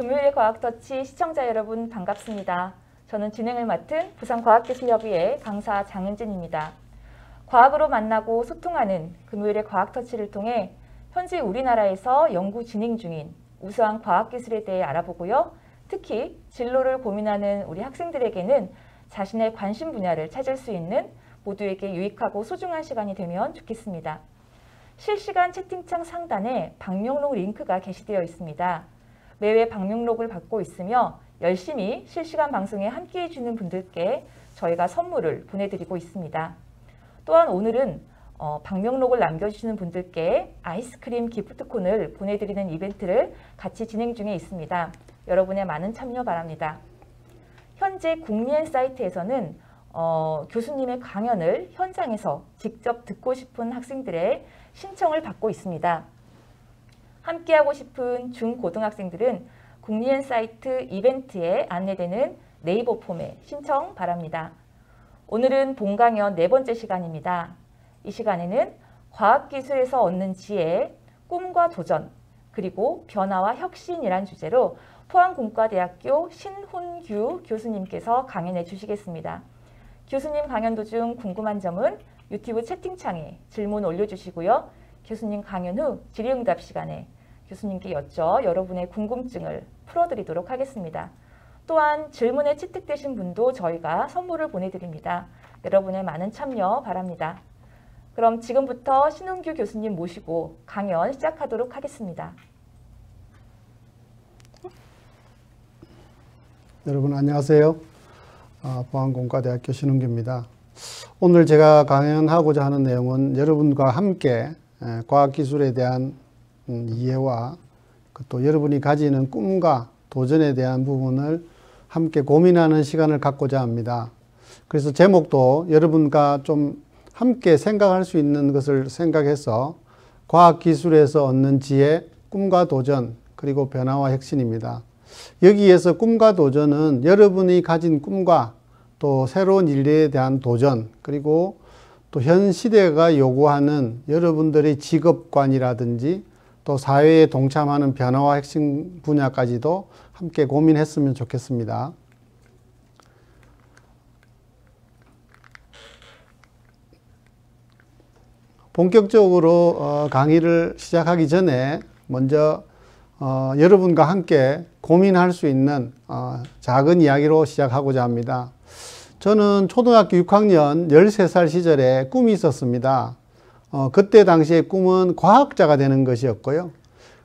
금요일의 과학터치 시청자 여러분 반갑습니다. 저는 진행을 맡은 부산과학기술협의회 강사 장은진입니다. 과학으로 만나고 소통하는 금요일의 과학터치를 통해 현재 우리나라에서 연구 진행 중인 우수한 과학기술에 대해 알아보고요. 특히 진로를 고민하는 우리 학생들에게는 자신의 관심 분야를 찾을 수 있는 모두에게 유익하고 소중한 시간이 되면 좋겠습니다. 실시간 채팅창 상단에 방명록 링크가 게시되어 있습니다. 매회 방명록을 받고 있으며 열심히 실시간 방송에 함께해 주는 분들께 저희가 선물을 보내드리고 있습니다. 또한 오늘은 방명록을 남겨주시는 분들께 아이스크림 기프트콘을 보내드리는 이벤트를 같이 진행 중에 있습니다. 여러분의 많은 참여 바랍니다. 현재 국리엔 사이트에서는 교수님의 강연을 현장에서 직접 듣고 싶은 학생들의 신청을 받고 있습니다. 함께하고 싶은 중고등학생들은 국리엔 사이트 이벤트에 안내되는 네이버 폼에 신청 바랍니다. 오늘은 본강연 4번째 시간입니다. 이 시간에는 과학기술에서 얻는 지혜, 꿈과 도전, 그리고 변화와 혁신이란 주제로 포항공과대학교 신훈규 교수님께서 강연해 주시겠습니다. 교수님 강연 도중 궁금한 점은 유튜브 채팅창에 질문 올려주시고요. 교수님 강연 후 질의응답 시간에 교수님께 여쭤 여러분의 궁금증을 풀어드리도록 하겠습니다. 또한 질문에 채택되신 분도 저희가 선물을 보내드립니다. 여러분의 많은 참여 바랍니다. 그럼 지금부터 신훈규 교수님 모시고 강연 시작하도록 하겠습니다. 여러분 안녕하세요. 포항공과대학교 신훈규입니다. 오늘 제가 강연하고자 하는 내용은 여러분과 함께 과학기술에 대한 이해와 또 여러분이 가지는 꿈과 도전에 대한 부분을 함께 고민하는 시간을 갖고자 합니다. 그래서 제목도 여러분과 좀 함께 생각할 수 있는 것을 생각해서 과학기술에서 얻는 지혜, 꿈과 도전, 그리고 변화와 혁신입니다. 여기에서 꿈과 도전은 여러분이 가진 꿈과 또 새로운 일에 대한 도전, 그리고 또 현 시대가 요구하는 여러분들의 직업관이라든지 또 사회에 동참하는 변화와 혁신 분야까지도 함께 고민했으면 좋겠습니다. 본격적으로 강의를 시작하기 전에 먼저 여러분과 함께 고민할 수 있는 작은 이야기로 시작하고자 합니다. 저는 초등학교 6학년 13살 시절에 꿈이 있었습니다. 그때 당시의 꿈은 과학자가 되는 것이었고요.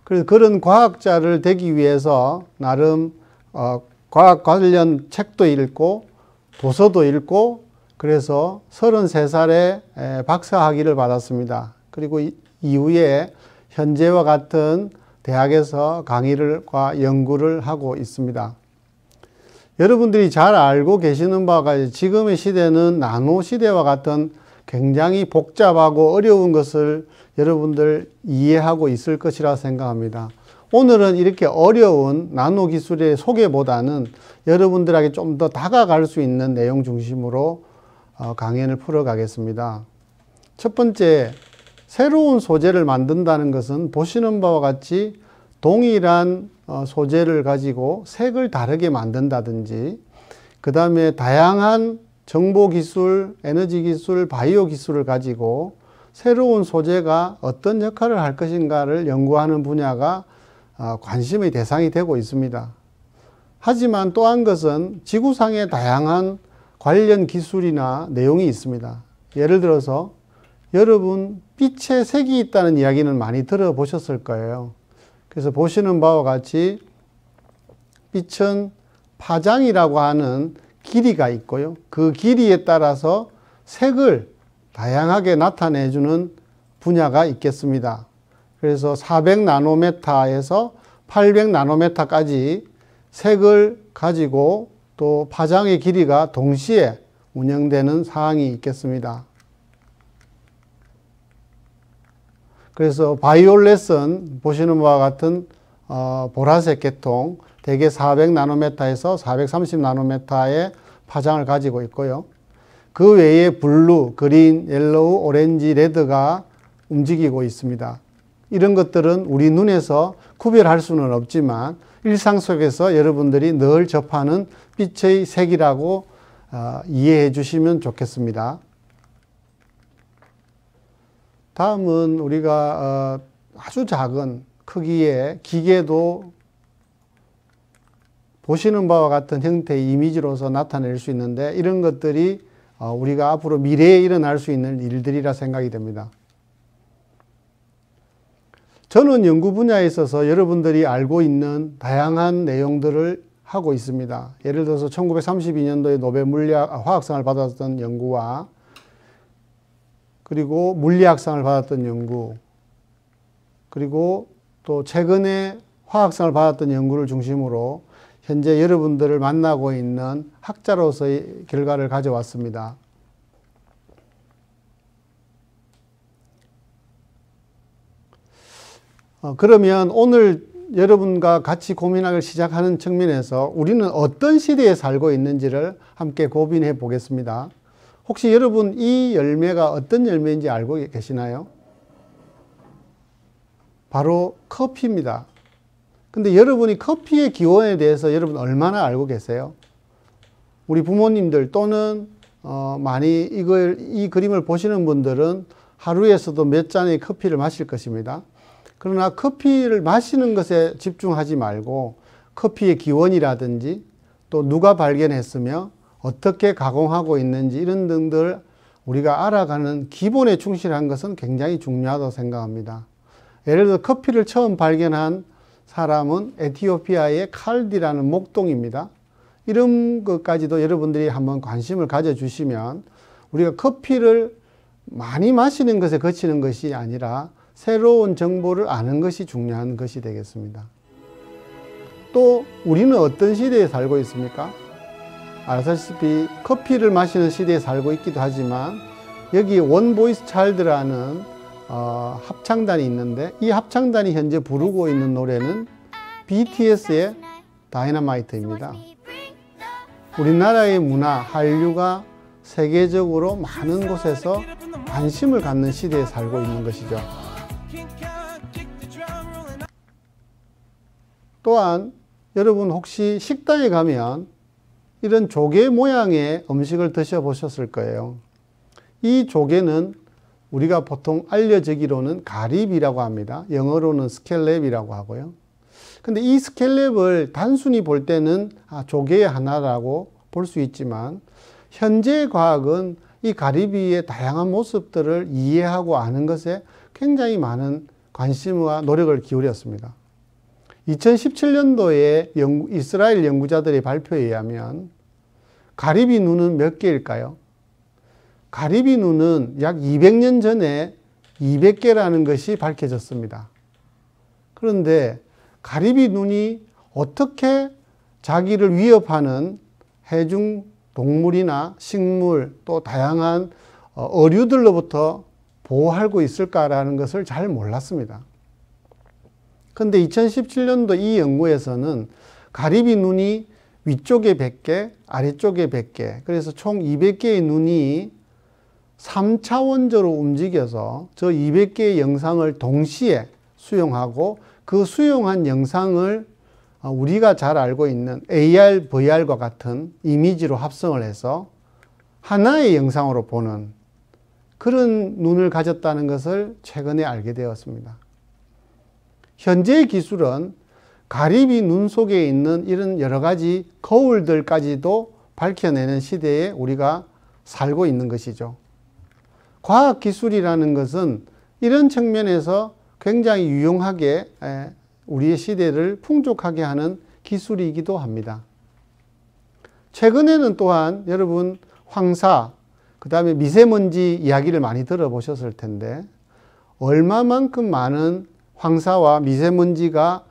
그래서 그런 과학자를 되기 위해서 나름 과학 관련 책도 읽고 도서도 읽고 그래서 33살에 박사학위를 받았습니다. 그리고 이후에 현재와 같은 대학에서 강의과 연구를 하고 있습니다. 여러분들이 잘 알고 계시는 바가 지금의 시대는 나노 시대와 같은 굉장히 복잡하고 어려운 것을 여러분들 이해하고 있을 것이라 생각합니다. 오늘은 이렇게 어려운 나노 기술의 소개보다는 여러분들에게 좀 더 다가갈 수 있는 내용 중심으로 강연을 풀어가겠습니다. 첫 번째, 새로운 소재를 만든다는 것은 보시는 바와 같이 동일한 소재를 가지고 색을 다르게 만든다든지 그 다음에 다양한 정보기술, 에너지기술, 바이오기술을 가지고 새로운 소재가 어떤 역할을 할 것인가를 연구하는 분야가 관심의 대상이 되고 있습니다. 하지만 또 한 것은 지구상에 다양한 관련 기술이나 내용이 있습니다. 예를 들어서 여러분 빛의 색이 있다는 이야기는 많이 들어보셨을 거예요. 그래서 보시는 바와 같이 빛은 파장이라고 하는 길이가 있고요. 그 길이에 따라서 색을 다양하게 나타내주는 분야가 있겠습니다. 그래서 400나노메타에서 800나노메타까지 색을 가지고 또 파장의 길이가 동시에 운영되는 사항이 있겠습니다. 그래서 바이올렛은 보시는 바와 같은 보라색 계통, 대개 400나노메타에서 430나노메타의 파장을 가지고 있고요. 그 외에 블루, 그린, 옐로우, 오렌지, 레드가 움직이고 있습니다. 이런 것들은 우리 눈에서 구별할 수는 없지만 일상 속에서 여러분들이 늘 접하는 빛의 색이라고 이해해 주시면 좋겠습니다. 다음은 우리가 아주 작은 크기의 기계도 보시는 바와 같은 형태의 이미지로서 나타낼 수 있는데, 이런 것들이 우리가 앞으로 미래에 일어날 수 있는 일들이라 생각이 됩니다. 저는 연구 분야에 있어서 여러분들이 알고 있는 다양한 내용들을 하고 있습니다. 예를 들어서 1932년도에 노벨 화학상을 받았던 연구와, 그리고 물리학상을 받았던 연구, 그리고 또 최근에 화학상을 받았던 연구를 중심으로 현재 여러분들을 만나고 있는 학자로서의 결과를 가져왔습니다. 그러면 오늘 여러분과 같이 고민하기 시작하는 측면에서 우리는 어떤 시대에 살고 있는지를 함께 고민해 보겠습니다. 혹시 여러분 이 열매가 어떤 열매인지 알고 계시나요? 바로 커피입니다. 근데 여러분이 커피의 기원에 대해서 여러분 얼마나 알고 계세요? 우리 부모님들 또는 많이 이 그림을 보시는 분들은 하루에서도 몇 잔의 커피를 마실 것입니다. 그러나 커피를 마시는 것에 집중하지 말고 커피의 기원이라든지 또 누가 발견했으며 어떻게 가공하고 있는지 이런 등들 우리가 알아가는 기본에 충실한 것은 굉장히 중요하다고 생각합니다. 예를 들어 커피를 처음 발견한 사람은 에티오피아의 칼디라는 목동입니다. 이런 것까지도 여러분들이 한번 관심을 가져주시면 우리가 커피를 많이 마시는 것에 그치는 것이 아니라 새로운 정보를 아는 것이 중요한 것이 되겠습니다. 또 우리는 어떤 시대에 살고 있습니까? 아시다시피 커피를 마시는 시대에 살고 있기도 하지만 여기 원보이스 차일드라는 합창단이 있는데 이 합창단이 현재 부르고 있는 노래는 BTS의 다이너마이트입니다. 우리나라의 문화, 한류가 세계적으로 많은 곳에서 관심을 갖는 시대에 살고 있는 것이죠. 또한 여러분 혹시 식당에 가면 이런 조개 모양의 음식을 드셔보셨을 거예요. 이 조개는 우리가 보통 알려지기로는 가리비라고 합니다. 영어로는 스켈렙이라고 하고요. 근데 이 스켈렙을 단순히 볼 때는 조개의 하나라고 볼 수 있지만 현재 과학은 이 가리비의 다양한 모습들을 이해하고 아는 것에 굉장히 많은 관심과 노력을 기울였습니다. 2017년도에 이스라엘 연구자들의 발표에 의하면 가리비 눈은 몇 개일까요? 가리비 눈은 약 200년 전에 200개라는 것이 밝혀졌습니다. 그런데 가리비 눈이 어떻게 자기를 위협하는 해중 동물이나 식물 또 다양한 어류들로부터 보호하고 있을까라는 것을 잘 몰랐습니다. 그런데 2017년도 이 연구에서는 가리비 눈이 위쪽에 100개, 아래쪽에 100개, 그래서 총 200개의 눈이 3차원적으로 움직여서 저 200개의 영상을 동시에 수용하고 그 수용한 영상을 우리가 잘 알고 있는 AR, VR과 같은 이미지로 합성을 해서 하나의 영상으로 보는 그런 눈을 가졌다는 것을 최근에 알게 되었습니다. 현재의 기술은 가리비 눈 속에 있는 이런 여러 가지 거울들까지도 밝혀내는 시대에 우리가 살고 있는 것이죠. 과학기술이라는 것은 이런 측면에서 굉장히 유용하게 우리의 시대를 풍족하게 하는 기술이기도 합니다. 최근에는 또한 여러분 황사, 그 다음에 미세먼지 이야기를 많이 들어보셨을 텐데 얼마만큼 많은 황사와 미세먼지가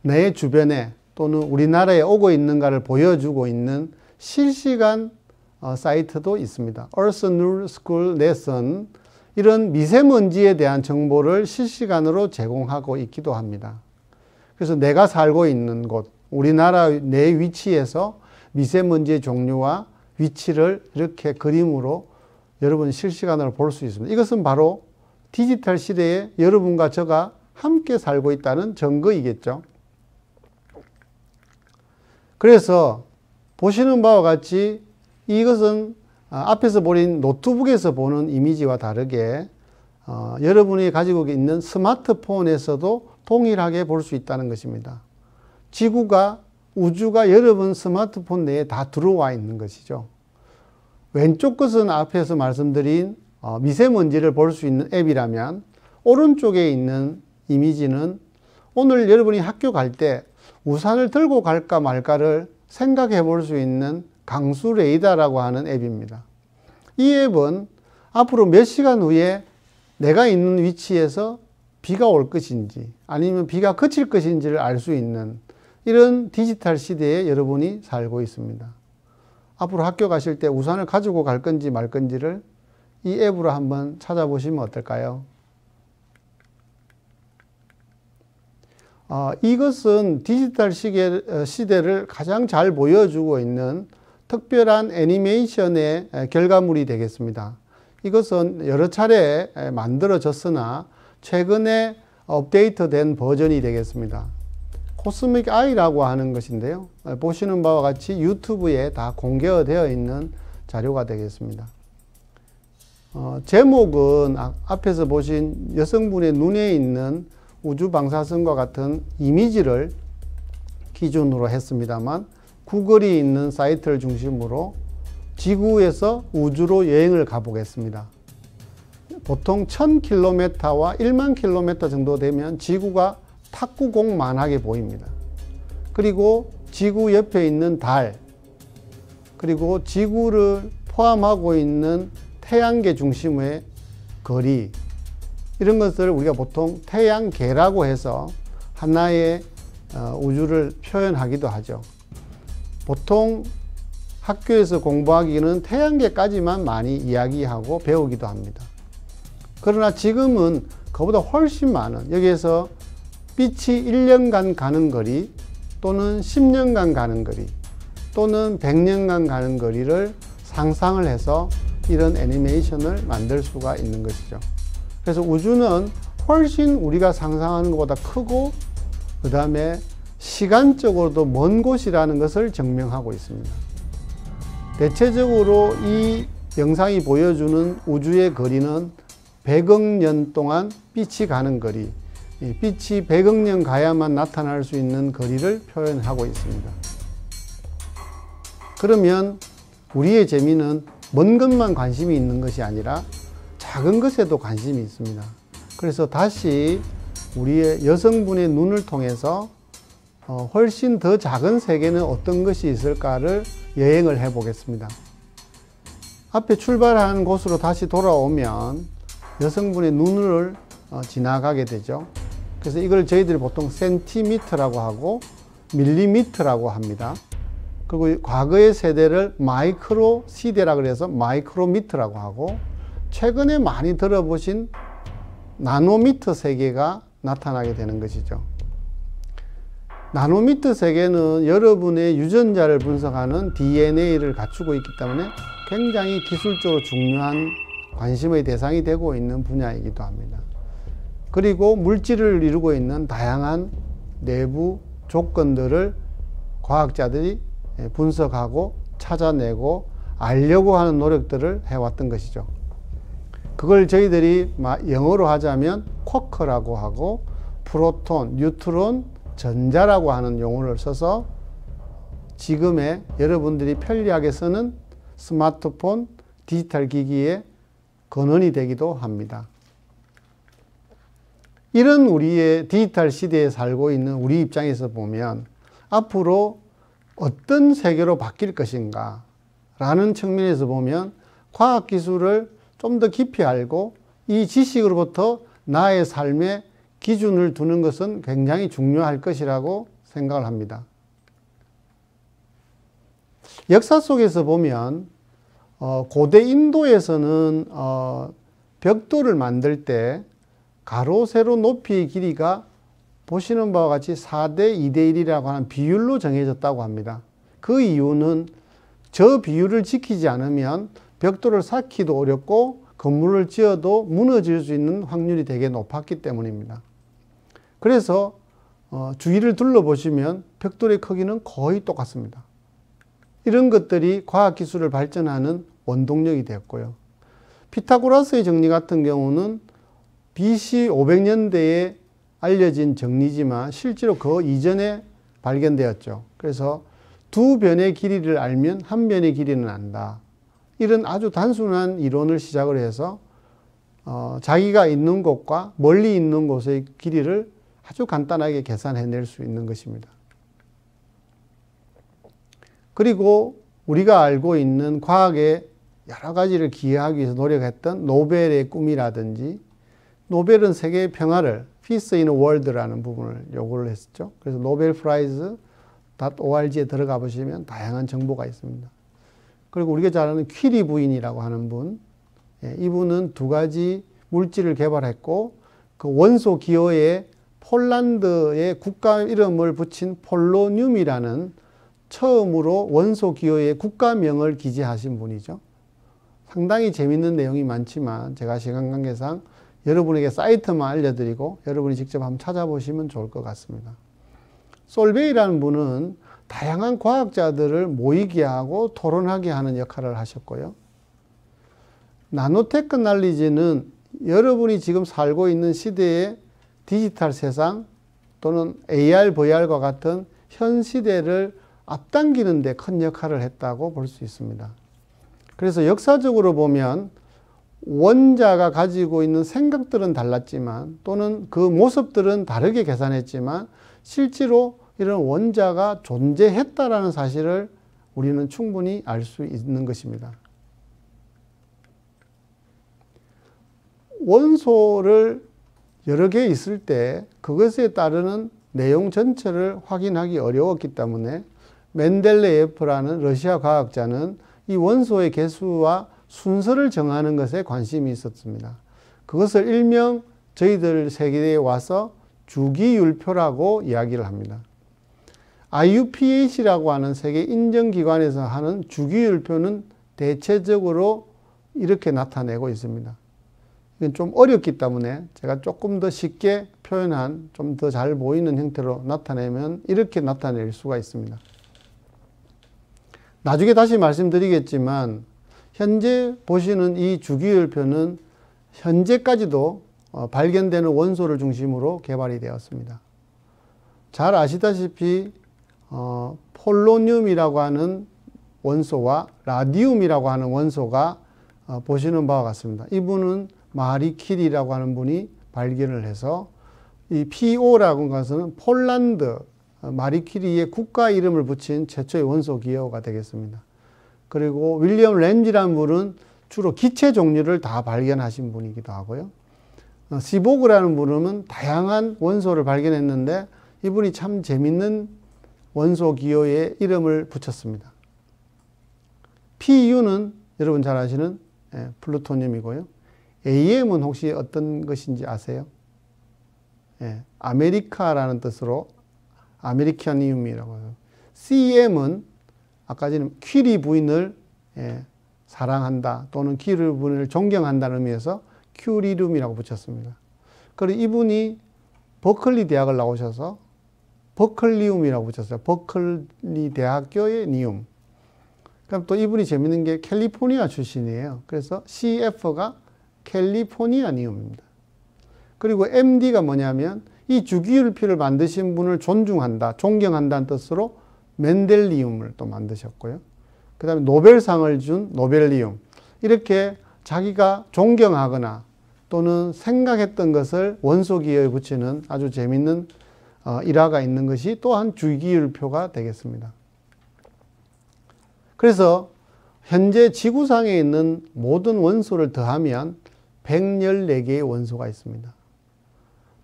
내 주변에 또는 우리나라에 오고 있는가를 보여주고 있는 실시간 사이트도 있습니다. Earth New School Lesson, 이런 미세먼지에 대한 정보를 실시간으로 제공하고 있기도 합니다. 그래서 내가 살고 있는 곳, 우리나라 내 위치에서 미세먼지의 종류와 위치를 이렇게 그림으로 여러분 실시간으로 볼 수 있습니다. 이것은 바로 디지털 시대에 여러분과 저가 함께 살고 있다는 증거이겠죠. 그래서 보시는 바와 같이 이것은 앞에서 보인 노트북에서 보는 이미지와 다르게 여러분이 가지고 있는 스마트폰에서도 동일하게 볼 수 있다는 것입니다. 지구가, 우주가 여러분 스마트폰 내에 다 들어와 있는 것이죠. 왼쪽 것은 앞에서 말씀드린 미세먼지를 볼 수 있는 앱이라면, 오른쪽에 있는 이미지는 오늘 여러분이 학교 갈 때 우산을 들고 갈까 말까를 생각해 볼 수 있는 강수 레이더라고 하는 앱입니다. 이 앱은 앞으로 몇 시간 후에 내가 있는 위치에서 비가 올 것인지 아니면 비가 그칠 것인지를 알 수 있는 이런 디지털 시대에 여러분이 살고 있습니다. 앞으로 학교 가실 때 우산을 가지고 갈 건지 말 건지를 이 앱으로 한번 찾아보시면 어떨까요? 이것은 디지털 시대를 가장 잘 보여주고 있는 특별한 애니메이션의 결과물이 되겠습니다. 이것은 여러 차례 만들어졌으나 최근에 업데이트된 버전이 되겠습니다. 코스믹 아이라고 하는 것인데요. 보시는 바와 같이 유튜브에 다 공개되어 있는 자료가 되겠습니다. 제목은 앞에서 보신 여성분의 눈에 있는 우주 방사선과 같은 이미지를 기준으로 했습니다만, 구글이 있는 사이트를 중심으로 지구에서 우주로 여행을 가보겠습니다. 보통 1000km와 1만 km 정도 되면 지구가 탁구공만하게 보입니다. 그리고 지구 옆에 있는 달, 그리고 지구를 포함하고 있는 태양계 중심의 거리, 이런 것을 우리가 보통 태양계라고 해서 하나의 우주를 표현하기도 하죠. 보통 학교에서 공부하기는 태양계까지만 많이 이야기하고 배우기도 합니다. 그러나 지금은 그보다 훨씬 많은, 여기에서 빛이 1년간 가는 거리 또는 10년간 가는 거리 또는 100년간 가는 거리를 상상을 해서 이런 애니메이션을 만들 수가 있는 것이죠. 그래서 우주는 훨씬 우리가 상상하는 것보다 크고, 그 다음에 시간적으로도 먼 곳이라는 것을 증명하고 있습니다. 대체적으로 이 영상이 보여주는 우주의 거리는 100억 년 동안 빛이 가는 거리, 빛이 100억 년 가야만 나타날 수 있는 거리를 표현하고 있습니다. 그러면 우리의 재미는 먼 것만 관심이 있는 것이 아니라 작은 것에도 관심이 있습니다. 그래서 다시 우리의 여성분의 눈을 통해서 훨씬 더 작은 세계는 어떤 것이 있을까를 여행을 해 보겠습니다. 앞에 출발한 곳으로 다시 돌아오면 여성분의 눈을 지나가게 되죠. 그래서 이걸 저희들이 보통 센티미터라고 하고 밀리미터라고 합니다. 그리고 과거의 세대를 마이크로 시대라고 해서 마이크로미터라고 하고, 최근에 많이 들어보신 나노미터 세계가 나타나게 되는 것이죠. 나노미터 세계는 여러분의 유전자를 분석하는 DNA를 갖추고 있기 때문에 굉장히 기술적으로 중요한 관심의 대상이 되고 있는 분야이기도 합니다. 그리고 물질을 이루고 있는 다양한 내부 조건들을 과학자들이 분석하고 찾아내고 알려고 하는 노력들을 해왔던 것이죠. 그걸 저희들이 영어로 하자면 쿼크라고 하고, 프로톤, 뉴트론, 전자라고 하는 용어를 써서 지금의 여러분들이 편리하게 쓰는 스마트폰, 디지털 기기의 근원이 되기도 합니다. 이런 우리의 디지털 시대에 살고 있는 우리 입장에서 보면 앞으로 어떤 세계로 바뀔 것인가 라는 측면에서 보면 과학기술을 좀 더 깊이 알고 이 지식으로부터 나의 삶의 기준을 두는 것은 굉장히 중요할 것이라고 생각을 합니다. 역사 속에서 보면 고대 인도에서는 벽돌을 만들 때 가로, 세로, 높이의 길이가 보시는 바와 같이 4대 2대 1이라고 하는 비율로 정해졌다고 합니다. 그 이유는 저 비율을 지키지 않으면 벽돌을 쌓기도 어렵고 건물을 지어도 무너질 수 있는 확률이 되게 높았기 때문입니다. 그래서 주위를 둘러보시면 벽돌의 크기는 거의 똑같습니다. 이런 것들이 과학기술을 발전하는 원동력이 되었고요. 피타고라스의 정리 같은 경우는 BC 500년대에 알려진 정리지만 실제로 그 이전에 발견되었죠. 그래서 두 변의 길이를 알면 한 변의 길이는 안다. 이런 아주 단순한 이론을 시작을 해서 자기가 있는 곳과 멀리 있는 곳의 길이를 아주 간단하게 계산해낼 수 있는 것입니다. 그리고 우리가 알고 있는 과학의 여러 가지를 기여하기 위해서 노력했던 노벨의 꿈이라든지, 노벨은 세계의 평화를 Peace in the World라는 부분을 요구를 했었죠. 그래서 nobelprize.org에 들어가 보시면 다양한 정보가 있습니다. 그리고 우리가 잘 아는 퀴리 부인이라고 하는 분, 이분은 두 가지 물질을 개발했고 그 원소 기호에 폴란드의 국가 이름을 붙인 폴로늄이라는 처음으로 원소 기호에 국가명을 기재하신 분이죠. 상당히 재밌는 내용이 많지만 제가 시간 관계상 여러분에게 사이트만 알려드리고 여러분이 직접 한번 찾아보시면 좋을 것 같습니다. 솔베이라는 분은 다양한 과학자들을 모이게 하고 토론하게 하는 역할을 하셨고요. 나노테크놀로지는 여러분이 지금 살고 있는 시대의 디지털 세상 또는 AR, VR과 같은 현 시대를 앞당기는 데 큰 역할을 했다고 볼 수 있습니다. 그래서 역사적으로 보면 원자가 가지고 있는 생각들은 달랐지만 또는 그 모습들은 다르게 계산했지만 실제로 이런 원자가 존재했다라는 사실을 우리는 충분히 알 수 있는 것입니다. 원소를 여러 개 있을 때 그것에 따르는 내용 전체를 확인하기 어려웠기 때문에 멘델레예프라는 러시아 과학자는 이 원소의 개수와 순서를 정하는 것에 관심이 있었습니다. 그것을 일명 저희들 세계에 와서 주기율표라고 이야기를 합니다. IUPAC라고 하는 세계 인정기관에서 하는 주기율표는 대체적으로 이렇게 나타내고 있습니다. 이건 좀 어렵기 때문에 제가 조금 더 쉽게 표현한 좀 더 잘 보이는 형태로 나타내면 이렇게 나타낼 수가 있습니다. 나중에 다시 말씀드리겠지만 현재 보시는 이 주기율표는 현재까지도 발견되는 원소를 중심으로 개발이 되었습니다. 잘 아시다시피 폴로늄이라고 하는 원소와 라디움이라고 하는 원소가 보시는 바와 같습니다. 이분은 마리 퀴리라고 하는 분이 발견을 해서 이 PO라고 하는 것은 폴란드 마리 퀴리의 국가 이름을 붙인 최초의 원소 기호가 되겠습니다. 그리고 윌리엄 램지라는 분은 주로 기체 종류를 다 발견하신 분이기도 하고요. 시보그라는 분은 다양한 원소를 발견했는데 이분이 참 재밌는 원소 기호의 이름을 붙였습니다. PU는 여러분 잘 아시는 플루토늄이고요. AM은 혹시 어떤 것인지 아세요? 아메리카라는 뜻으로 아메리카늄이라고 해요. CM은 아까 전에 퀴리 부인을 사랑한다 또는 퀴리 부인을 존경한다는 의미에서 큐리룸이라고 붙였습니다. 그리고 이분이 버클리 대학을 나오셔서 버클리움이라고 붙였어요. 버클리 대학교의 니움. 그럼 또 이분이 재밌는 게 캘리포니아 출신이에요. 그래서 CF가 캘리포니아 니움입니다. 그리고 MD가 뭐냐면 이 주기율표를 만드신 분을 존중한다, 존경한다는 뜻으로 멘델리움을 또 만드셨고요. 그 다음에 노벨상을 준 노벨리움. 이렇게 자기가 존경하거나 또는 생각했던 것을 원소기호에 붙이는 아주 재밌는 일화가 있는 것이 또한 주기율표가 되겠습니다. 그래서 현재 지구상에 있는 모든 원소를 더하면 114개의 원소가 있습니다.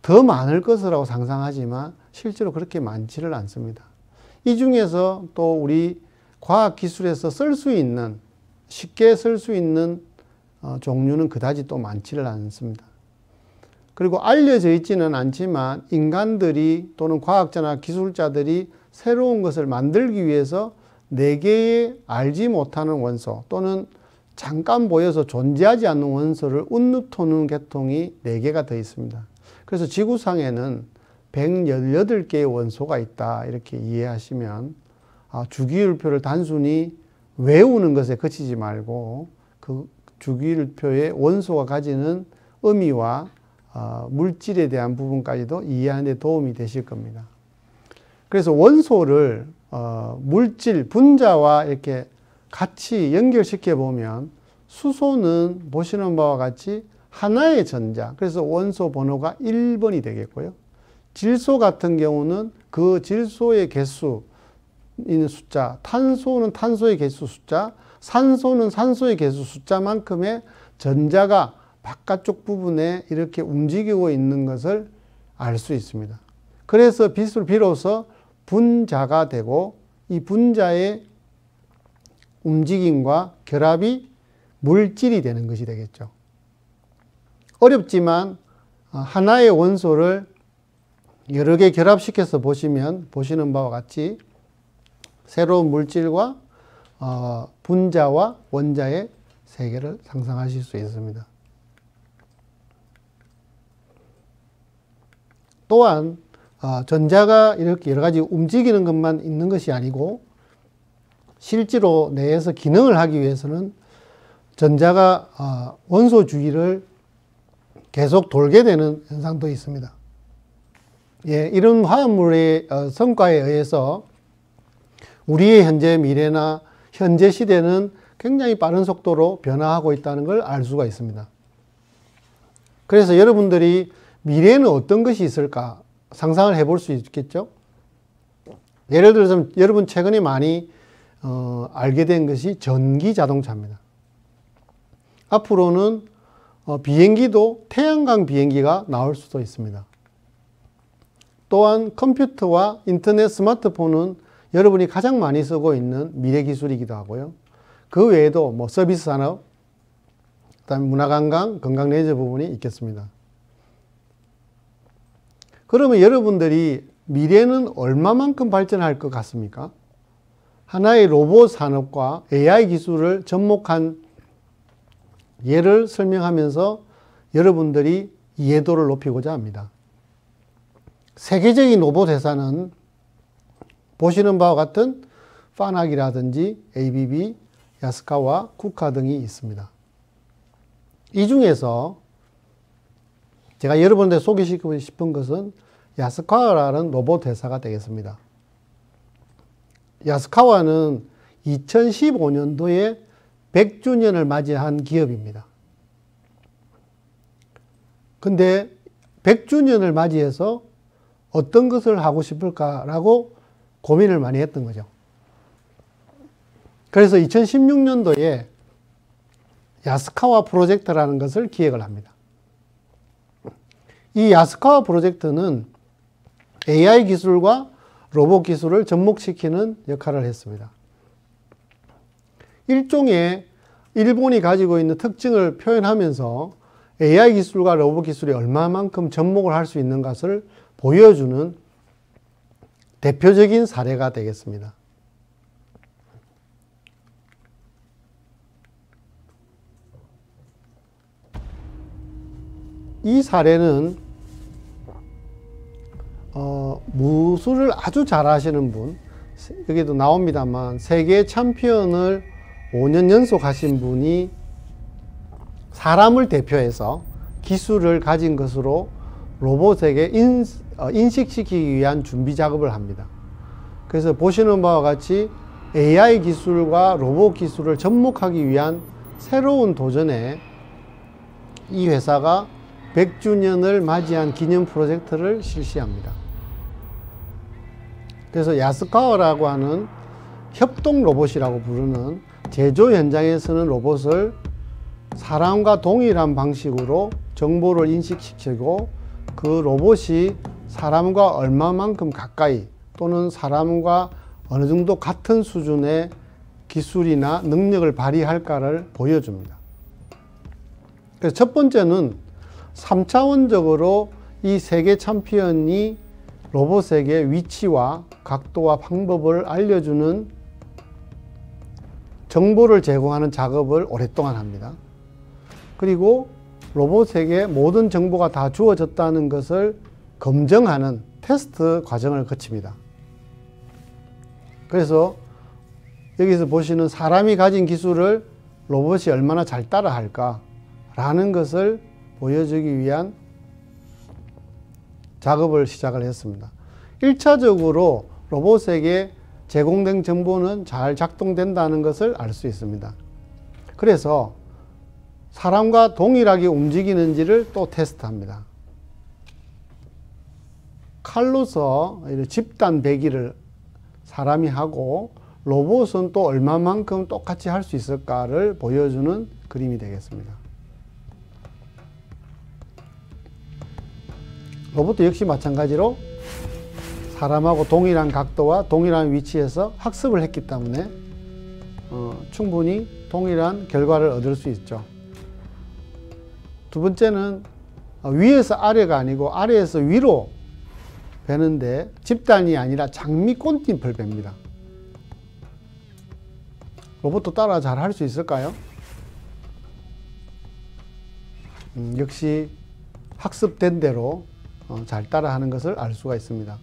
더 많을 것이라고 상상하지만 실제로 그렇게 많지를 않습니다. 이 중에서 또 우리 과학기술에서 쓸 수 있는, 쉽게 쓸 수 있는 종류는 그다지 또 많지를 않습니다. 그리고 알려져 있지는 않지만 인간들이 또는 과학자나 기술자들이 새로운 것을 만들기 위해서 4개의 알지 못하는 원소 또는 잠깐 보여서 존재하지 않는 원소를 운루토늄 계통이 4개가 더 있습니다. 그래서 지구상에는 118개의 원소가 있다 이렇게 이해하시면 주기율표를 단순히 외우는 것에 그치지 말고 그 주기율표의 원소가 가지는 의미와 물질에 대한 부분까지도 이해하는 데 도움이 되실 겁니다. 그래서 원소를 물질, 분자와 이렇게 같이 연결시켜 보면 수소는 보시는 바와 같이 하나의 전자, 그래서 원소 번호가 1번이 되겠고요. 질소 같은 경우는 그 질소의 개수 있는 숫자, 탄소는 탄소의 개수 숫자, 산소는 산소의 개수 숫자만큼의 전자가 바깥쪽 부분에 이렇게 움직이고 있는 것을 알 수 있습니다. 그래서 비로소 분자가 되고 이 분자의 움직임과 결합이 물질이 되는 것이 되겠죠. 어렵지만 하나의 원소를 여러 개 결합시켜서 보시면 보시는 바와 같이 새로운 물질과 분자와 원자의 세계를 상상하실 수 있습니다. 또한 전자가 이렇게 여러 가지 움직이는 것만 있는 것이 아니고 실제로 내에서 기능을 하기 위해서는 전자가 원소 주위를 계속 돌게 되는 현상도 있습니다. 예, 이런 화합물의 성과에 의해서 우리의 현재 미래나 현재 시대는 굉장히 빠른 속도로 변화하고 있다는 걸 알 수가 있습니다. 그래서 여러분들이 미래에는 어떤 것이 있을까 상상을 해볼 수 있겠죠? 예를 들어서 여러분 최근에 많이 알게 된 것이 전기 자동차입니다. 앞으로는 비행기도 태양광 비행기가 나올 수도 있습니다. 또한 컴퓨터와 인터넷, 스마트폰은 여러분이 가장 많이 쓰고 있는 미래 기술이기도 하고요. 그 외에도 뭐 서비스 산업, 그다음에 문화관광, 건강레저 부분이 있겠습니다. 그러면 여러분들이 미래는 얼마만큼 발전할 것 같습니까? 하나의 로봇 산업과 AI 기술을 접목한 예를 설명하면서 여러분들이 이해도를 높이고자 합니다. 세계적인 로봇 회사는 보시는 바와 같은 파낙이라든지 ABB, 야스카와 쿠카 등이 있습니다. 이 중에서 제가 여러분들 소개시키고 싶은 것은 야스카와라는 로봇 회사가 되겠습니다. 야스카와는 2015년도에 100주년을 맞이한 기업입니다. 근데 100주년을 맞이해서 어떤 것을 하고 싶을까라고 고민을 많이 했던 거죠. 그래서 2016년도에 야스카와 프로젝트라는 것을 기획을 합니다. 이 야스카와 프로젝트는 AI 기술과 로봇 기술을 접목시키는 역할을 했습니다. 일종의 일본이 가지고 있는 특징을 표현하면서 AI 기술과 로봇 기술이 얼마만큼 접목을 할 수 있는 것을 보여주는 대표적인 사례가 되겠습니다. 이 사례는 무술을 아주 잘 하시는 분, 여기도 나옵니다만 세계 챔피언을 5년 연속 하신 분이 사람을 대표해서 기술을 가진 것으로 로봇에게 인식시키기 위한 준비 작업을 합니다. 그래서 보시는 바와 같이 AI 기술과 로봇 기술을 접목하기 위한 새로운 도전에 이 회사가 100주년을 맞이한 기념 프로젝트를 실시합니다. 그래서 야스카와라고 하는 협동 로봇이라고 부르는 제조 현장에 쓰는 로봇을 사람과 동일한 방식으로 정보를 인식시키고 그 로봇이 사람과 얼마만큼 가까이 또는 사람과 어느 정도 같은 수준의 기술이나 능력을 발휘할까를 보여줍니다. 그래서 첫 번째는 3차원적으로 이 세계 챔피언이 로봇에게 위치와 각도와 방법을 알려주는 정보를 제공하는 작업을 오랫동안 합니다. 그리고 로봇에게 모든 정보가 다 주어졌다는 것을 검증하는 테스트 과정을 거칩니다. 그래서 여기서 보시는 사람이 가진 기술을 로봇이 얼마나 잘 따라할까 라는 것을 보여주기 위한 작업을 시작을 했습니다. 1차적으로 로봇에게 제공된 정보는 잘 작동된다는 것을 알 수 있습니다. 그래서 사람과 동일하게 움직이는지를 또 테스트합니다. 칼로서 집단 배기를 사람이 하고 로봇은 또 얼마만큼 똑같이 할 수 있을까를 보여주는 그림이 되겠습니다. 로봇도 역시 마찬가지로 사람하고 동일한 각도와 동일한 위치에서 학습을 했기 때문에 충분히 동일한 결과를 얻을 수 있죠. 두 번째는 위에서 아래가 아니고 아래에서 위로 베는데 집단이 아니라 장미꽃잎을 뺍니다. 로봇도 따라 잘 할 수 있을까요? 역시 학습된 대로 잘 따라하는 것을 알 수가 있습니다.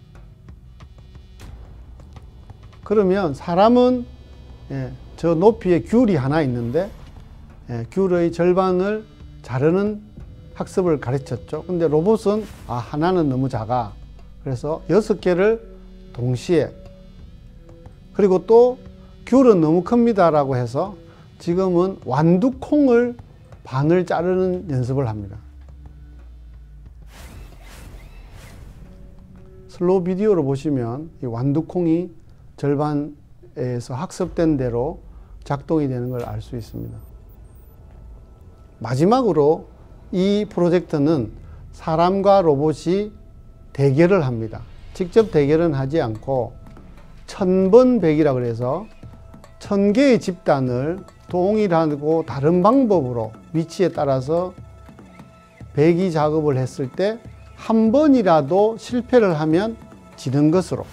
그러면 사람은 저 높이에 귤이 하나 있는데 귤의 절반을 자르는 학습을 가르쳤죠. 근데 로봇은 하나는 너무 작아. 그래서 6개를 동시에, 그리고 또 귤은 너무 큽니다 라고 해서 지금은 완두콩을 반을 자르는 연습을 합니다. 슬로우 비디오로 보시면 이 완두콩이 절반에서 학습된 대로 작동이 되는 걸 알 수 있습니다. 마지막으로 이 프로젝트는 사람과 로봇이 대결을 합니다. 직접 대결은 하지 않고 1000번 배기라고 해서 1000개의 집단을 동일하고 다른 방법으로 위치에 따라서 배기 작업을 했을 때 한 번이라도 실패를 하면 지는 것으로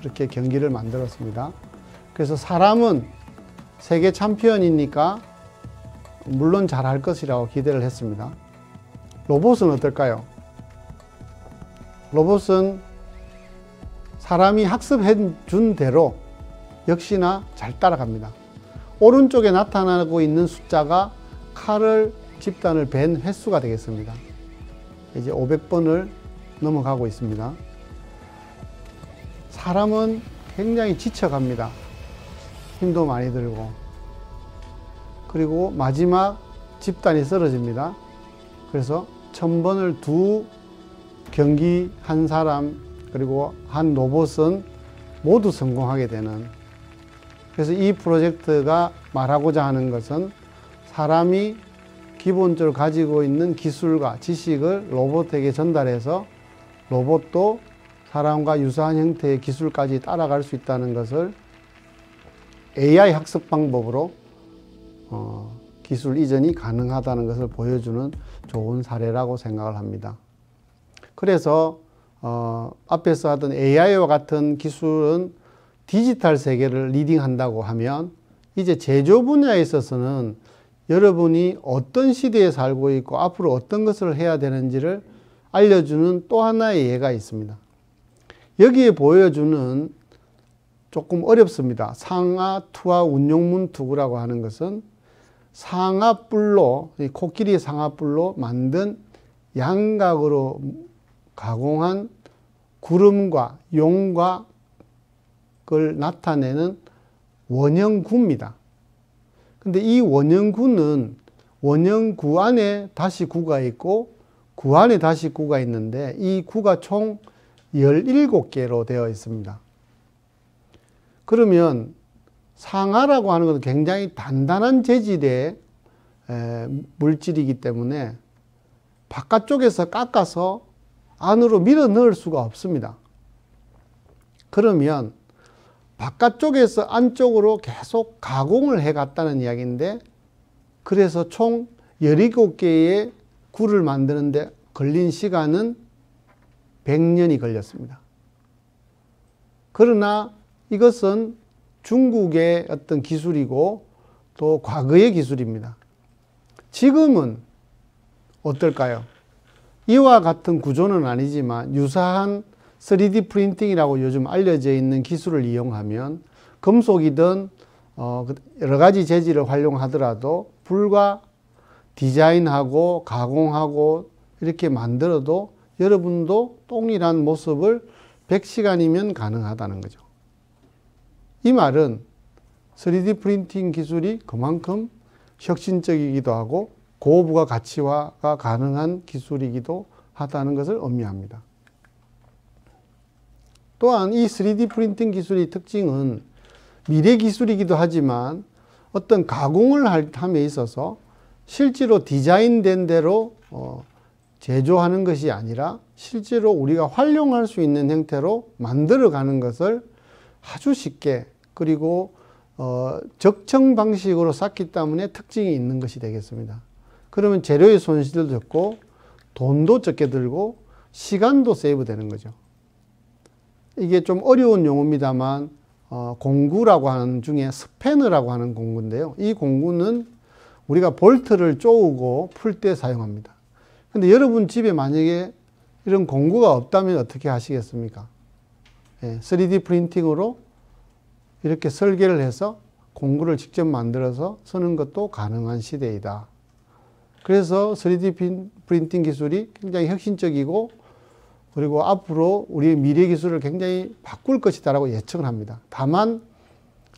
이렇게 경기를 만들었습니다. 그래서 사람은 세계 챔피언이니까 물론 잘할 것이라고 기대를 했습니다. 로봇은 어떨까요? 로봇은 사람이 학습해 준 대로 역시나 잘 따라갑니다. 오른쪽에 나타나고 있는 숫자가 칼을 집단을 벤 횟수가 되겠습니다. 이제 500번을 넘어가고 있습니다. 사람은 굉장히 지쳐갑니다. 힘도 많이 들고. 그리고 마지막 집단이 쓰러집니다. 그래서 1000번을 두 경기 한 사람 그리고 한 로봇은 모두 성공하게 되는, 그래서 이 프로젝트가 말하고자 하는 것은 사람이 기본적으로 가지고 있는 기술과 지식을 로봇에게 전달해서 로봇도 사람과 유사한 형태의 기술까지 따라갈 수 있다는 것을 AI 학습 방법으로 기술 이전이 가능하다는 것을 보여주는 좋은 사례라고 생각을 합니다. 그래서 앞에서 하던 AI와 같은 기술은 디지털 세계를 리딩한다고 하면 이제 제조 분야에 있어서는 여러분이 어떤 시대에 살고 있고 앞으로 어떤 것을 해야 되는지를 알려주는 또 하나의 예가 있습니다. 여기에 보여주는 조금 어렵습니다. 상하 투하 운용문 투구라고 하는 것은 상하뿔로, 코끼리 상하뿔로 만든 양각으로 가공한 구름과 용과 을 나타내는 원형구입니다. 근데 이 원형구는 원형구 안에 다시 구가 있고 구 안에 다시 구가 있는데 이 구가 총 17개로 되어 있습니다. 그러면 상하라고 하는 것은 굉장히 단단한 재질의 물질이기 때문에 바깥쪽에서 깎아서 안으로 밀어 넣을 수가 없습니다. 그러면 바깥쪽에서 안쪽으로 계속 가공을 해 갔다는 이야기인데, 그래서 총 17개의 굴을 만드는데 걸린 시간은 100년이 걸렸습니다. 그러나 이것은 중국의 어떤 기술이고 또 과거의 기술입니다. 지금은 어떨까요? 이와 같은 구조는 아니지만 유사한 3D 프린팅이라고 요즘 알려져 있는 기술을 이용하면 금속이든 여러 가지 재질을 활용하더라도 불과 디자인하고 가공하고 이렇게 만들어도 여러분도 동일한 모습을 100시간이면 가능하다는 거죠. 이 말은 3D 프린팅 기술이 그만큼 혁신적이기도 하고 고부가 가치화가 가능한 기술이기도 하다는 것을 의미합니다. 또한 이 3D 프린팅 기술의 특징은 미래 기술이기도 하지만 어떤 가공을 함에 있어서 실제로 디자인된 대로 제조하는 것이 아니라 실제로 우리가 활용할 수 있는 형태로 만들어가는 것을 아주 쉽게 그리고 적정 방식으로 쌓기 때문에 특징이 있는 것이 되겠습니다. 그러면 재료의 손실도 적고 돈도 적게 들고 시간도 세이브 되는 거죠. 이게 좀 어려운 용어입니다만 공구라고 하는 중에 스패너라고 하는 공구인데요. 이 공구는 우리가 볼트를 쪼우고 풀 때 사용합니다. 근데 여러분 집에 만약에 이런 공구가 없다면 어떻게 하시겠습니까? 3D 프린팅으로 이렇게 설계를 해서 공구를 직접 만들어서 쓰는 것도 가능한 시대이다. 그래서 3D 프린팅 기술이 굉장히 혁신적이고 그리고 앞으로 우리의 미래 기술을 굉장히 바꿀 것이다라고 예측을 합니다. 다만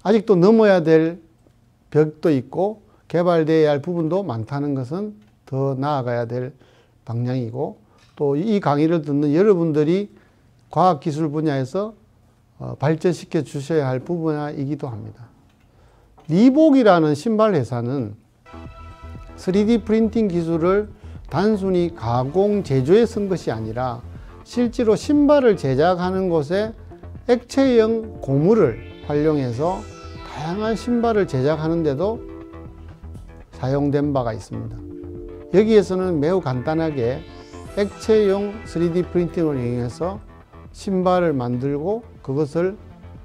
아직도 넘어야 될 벽도 있고 개발되어야 할 부분도 많다는 것은 더 나아가야 될 방향이고 또 이 강의를 듣는 여러분들이 과학기술 분야에서 발전시켜 주셔야 할 부분이기도 합니다. 리복이라는 신발 회사는 3D 프린팅 기술을 단순히 가공 제조에 쓴 것이 아니라 실제로 신발을 제작하는 곳에 액체형 고무를 활용해서 다양한 신발을 제작하는 데도 사용된 바가 있습니다. 여기에서는 매우 간단하게 액체용 3D 프린팅을 이용해서 신발을 만들고 그것을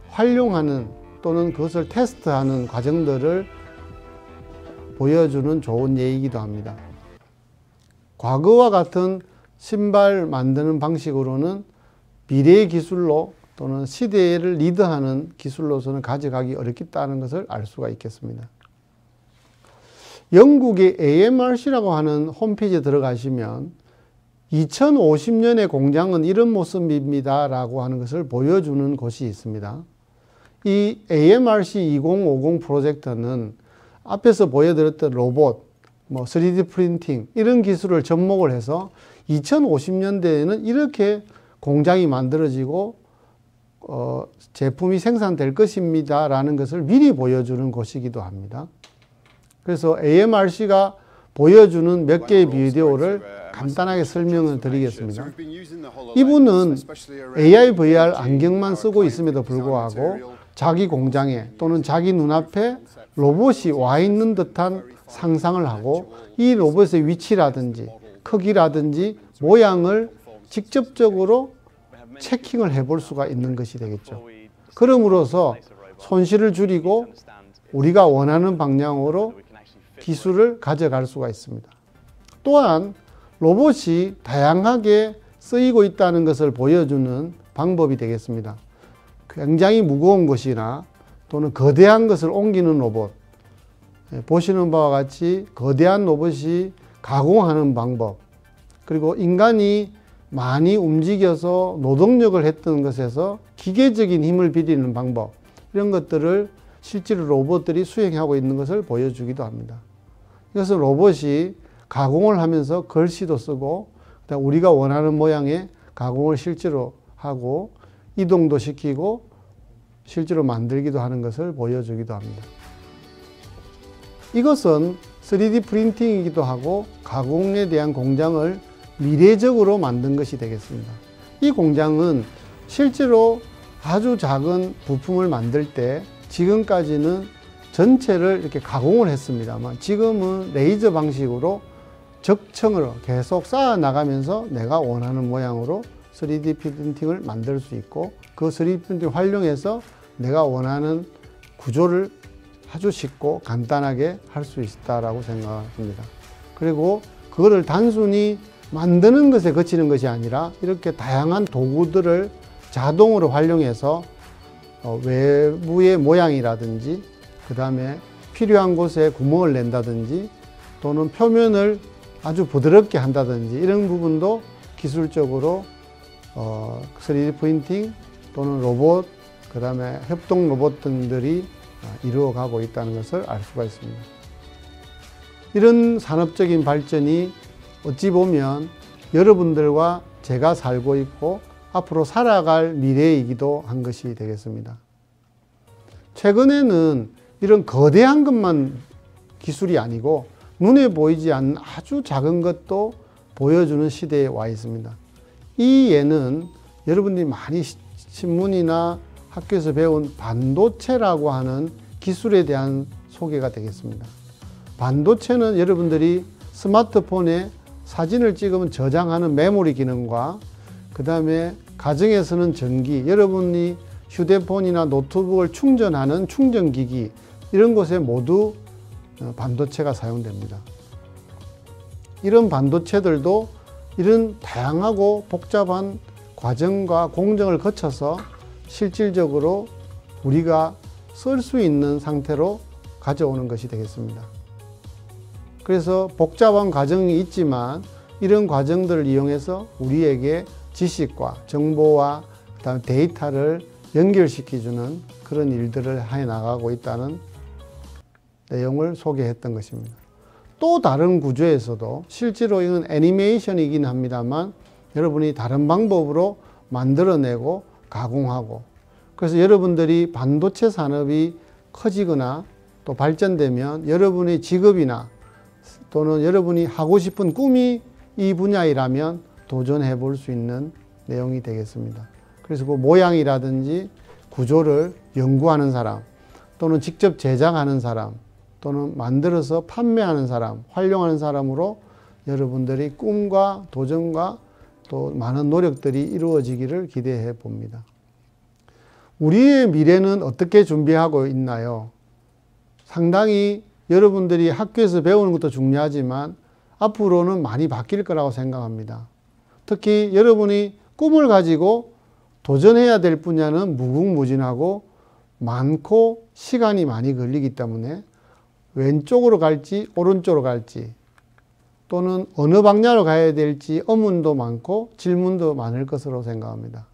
활용하는 또는 그것을 테스트하는 과정들을 보여주는 좋은 예이기도 합니다. 과거와 같은 신발 만드는 방식으로는 미래의 기술로 또는 시대를 리드하는 기술로서는 가져가기 어렵겠다는 것을 알 수가 있겠습니다. 영국의 AMRC라고 하는 홈페이지에 들어가시면 2050년의 공장은 이런 모습입니다 라고 하는 것을 보여주는 곳이 있습니다. 이 AMRC 2050 프로젝트는 앞에서 보여드렸던 로봇, 3D 프린팅 이런 기술을 접목을 해서 2050년대에는 이렇게 공장이 만들어지고 제품이 생산될 것입니다 라는 것을 미리 보여주는 곳이기도 합니다. 그래서 AMRC가 보여주는 몇 개의 비디오를 간단하게 설명을 드리겠습니다. 이분은 AR, VR 안경만 쓰고 있음에도 불구하고 자기 공장에 또는 자기 눈앞에 로봇이 와 있는 듯한 상상을 하고 이 로봇의 위치라든지 크기라든지 모양을 직접적으로 체킹을 해볼 수가 있는 것이 되겠죠. 그럼으로써 손실을 줄이고 우리가 원하는 방향으로 기술을 가져갈 수가 있습니다. 또한 로봇이 다양하게 쓰이고 있다는 것을 보여주는 방법이 되겠습니다. 굉장히 무거운 것이나 또는 거대한 것을 옮기는 로봇, 보시는 바와 같이 거대한 로봇이 가공하는 방법, 그리고 인간이 많이 움직여서 노동력을 했던 것에서 기계적인 힘을 빌리는 방법, 이런 것들을 실제로 로봇들이 수행하고 있는 것을 보여주기도 합니다. 이것은 로봇이 가공을 하면서 글씨도 쓰고 우리가 원하는 모양의 가공을 실제로 하고 이동도 시키고 실제로 만들기도 하는 것을 보여주기도 합니다. 이것은 3D 프린팅이기도 하고 가공에 대한 공장을 미래적으로 만든 것이 되겠습니다. 이 공장은 실제로 아주 작은 부품을 만들 때 지금까지는 전체를 이렇게 가공을 했습니다만 지금은 레이저 방식으로 적층으로 계속 쌓아 나가면서 내가 원하는 모양으로 3D 프린팅을 만들 수 있고 그 3D 프린팅을 활용해서 내가 원하는 구조를 아주 쉽고 간단하게 할 수 있다라고 생각합니다. 그리고 그거를 단순히 만드는 것에 그치는 것이 아니라 이렇게 다양한 도구들을 자동으로 활용해서 외부의 모양이라든지 그 다음에 필요한 곳에 구멍을 낸다든지 또는 표면을 아주 부드럽게 한다든지 이런 부분도 기술적으로 3D 프린팅 또는 로봇 그 다음에 협동 로봇 등들이 이루어가고 있다는 것을 알 수가 있습니다. 이런 산업적인 발전이 어찌 보면 여러분들과 제가 살고 있고 앞으로 살아갈 미래이기도 한 것이 되겠습니다. 최근에는 이런 거대한 것만 기술이 아니고 눈에 보이지 않는 아주 작은 것도 보여주는 시대에 와 있습니다. 이 예는 여러분들이 많이 신문이나 학교에서 배운 반도체라고 하는 기술에 대한 소개가 되겠습니다. 반도체는 여러분들이 스마트폰에 사진을 찍으면 저장하는 메모리 기능과 그 다음에 가정에서는 전기, 여러분이 휴대폰이나 노트북을 충전하는 충전기기 이런 곳에 모두 반도체가 사용됩니다. 이런 반도체들도 이런 다양하고 복잡한 과정과 공정을 거쳐서 실질적으로 우리가 쓸 수 있는 상태로 가져오는 것이 되겠습니다. 그래서 복잡한 과정이 있지만 이런 과정들을 이용해서 우리에게 지식과 정보와 그다음에 데이터를 연결시켜주는 그런 일들을 해 나가고 있다는 내용을 소개했던 것입니다. 또 다른 구조에서도 실제로 이건 애니메이션이긴 합니다만 여러분이 다른 방법으로 만들어내고 가공하고 그래서 여러분들이 반도체 산업이 커지거나 또 발전되면 여러분의 직업이나 또는 여러분이 하고 싶은 꿈이 이 분야이라면 도전해 볼 수 있는 내용이 되겠습니다. 그래서 그 모양이라든지 구조를 연구하는 사람 또는 직접 제작하는 사람 또는 만들어서 판매하는 사람, 활용하는 사람으로 여러분들이 꿈과 도전과 또 많은 노력들이 이루어지기를 기대해 봅니다. 우리의 미래는 어떻게 준비하고 있나요? 상당히 여러분들이 학교에서 배우는 것도 중요하지만 앞으로는 많이 바뀔 거라고 생각합니다. 특히 여러분이 꿈을 가지고 도전해야 될 분야는 무궁무진하고 많고 시간이 많이 걸리기 때문에 왼쪽으로 갈지 오른쪽으로 갈지 또는 어느 방향으로 가야 될지 의문도 많고 질문도 많을 것으로 생각합니다.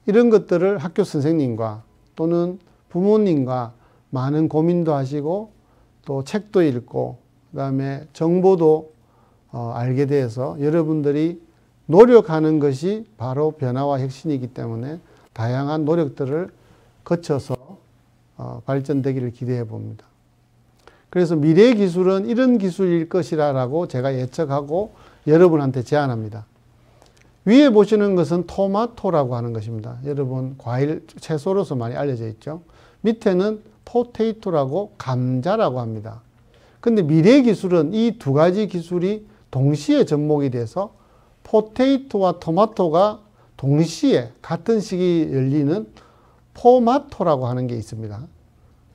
이런 것들을 학교 선생님과 또는 부모님과 많은 고민도 하시고 또 책도 읽고 그다음에 정보도 알게 돼서 여러분들이 노력하는 것이 바로 변화와 혁신이기 때문에 다양한 노력들을 거쳐서 발전되기를 기대해 봅니다. 그래서 미래의 기술은 이런 기술일 것이라고 제가 예측하고 여러분한테 제안합니다. 위에 보시는 것은 토마토라고 하는 것입니다. 여러분 과일, 채소로서 많이 알려져 있죠. 밑에는 포테이토라고 감자라고 합니다. 근데 미래의 기술은 이 두 가지 기술이 동시에 접목이 돼서 포테이토와 토마토가 동시에 같은 시기에 열리는 포마토라고 하는 게 있습니다.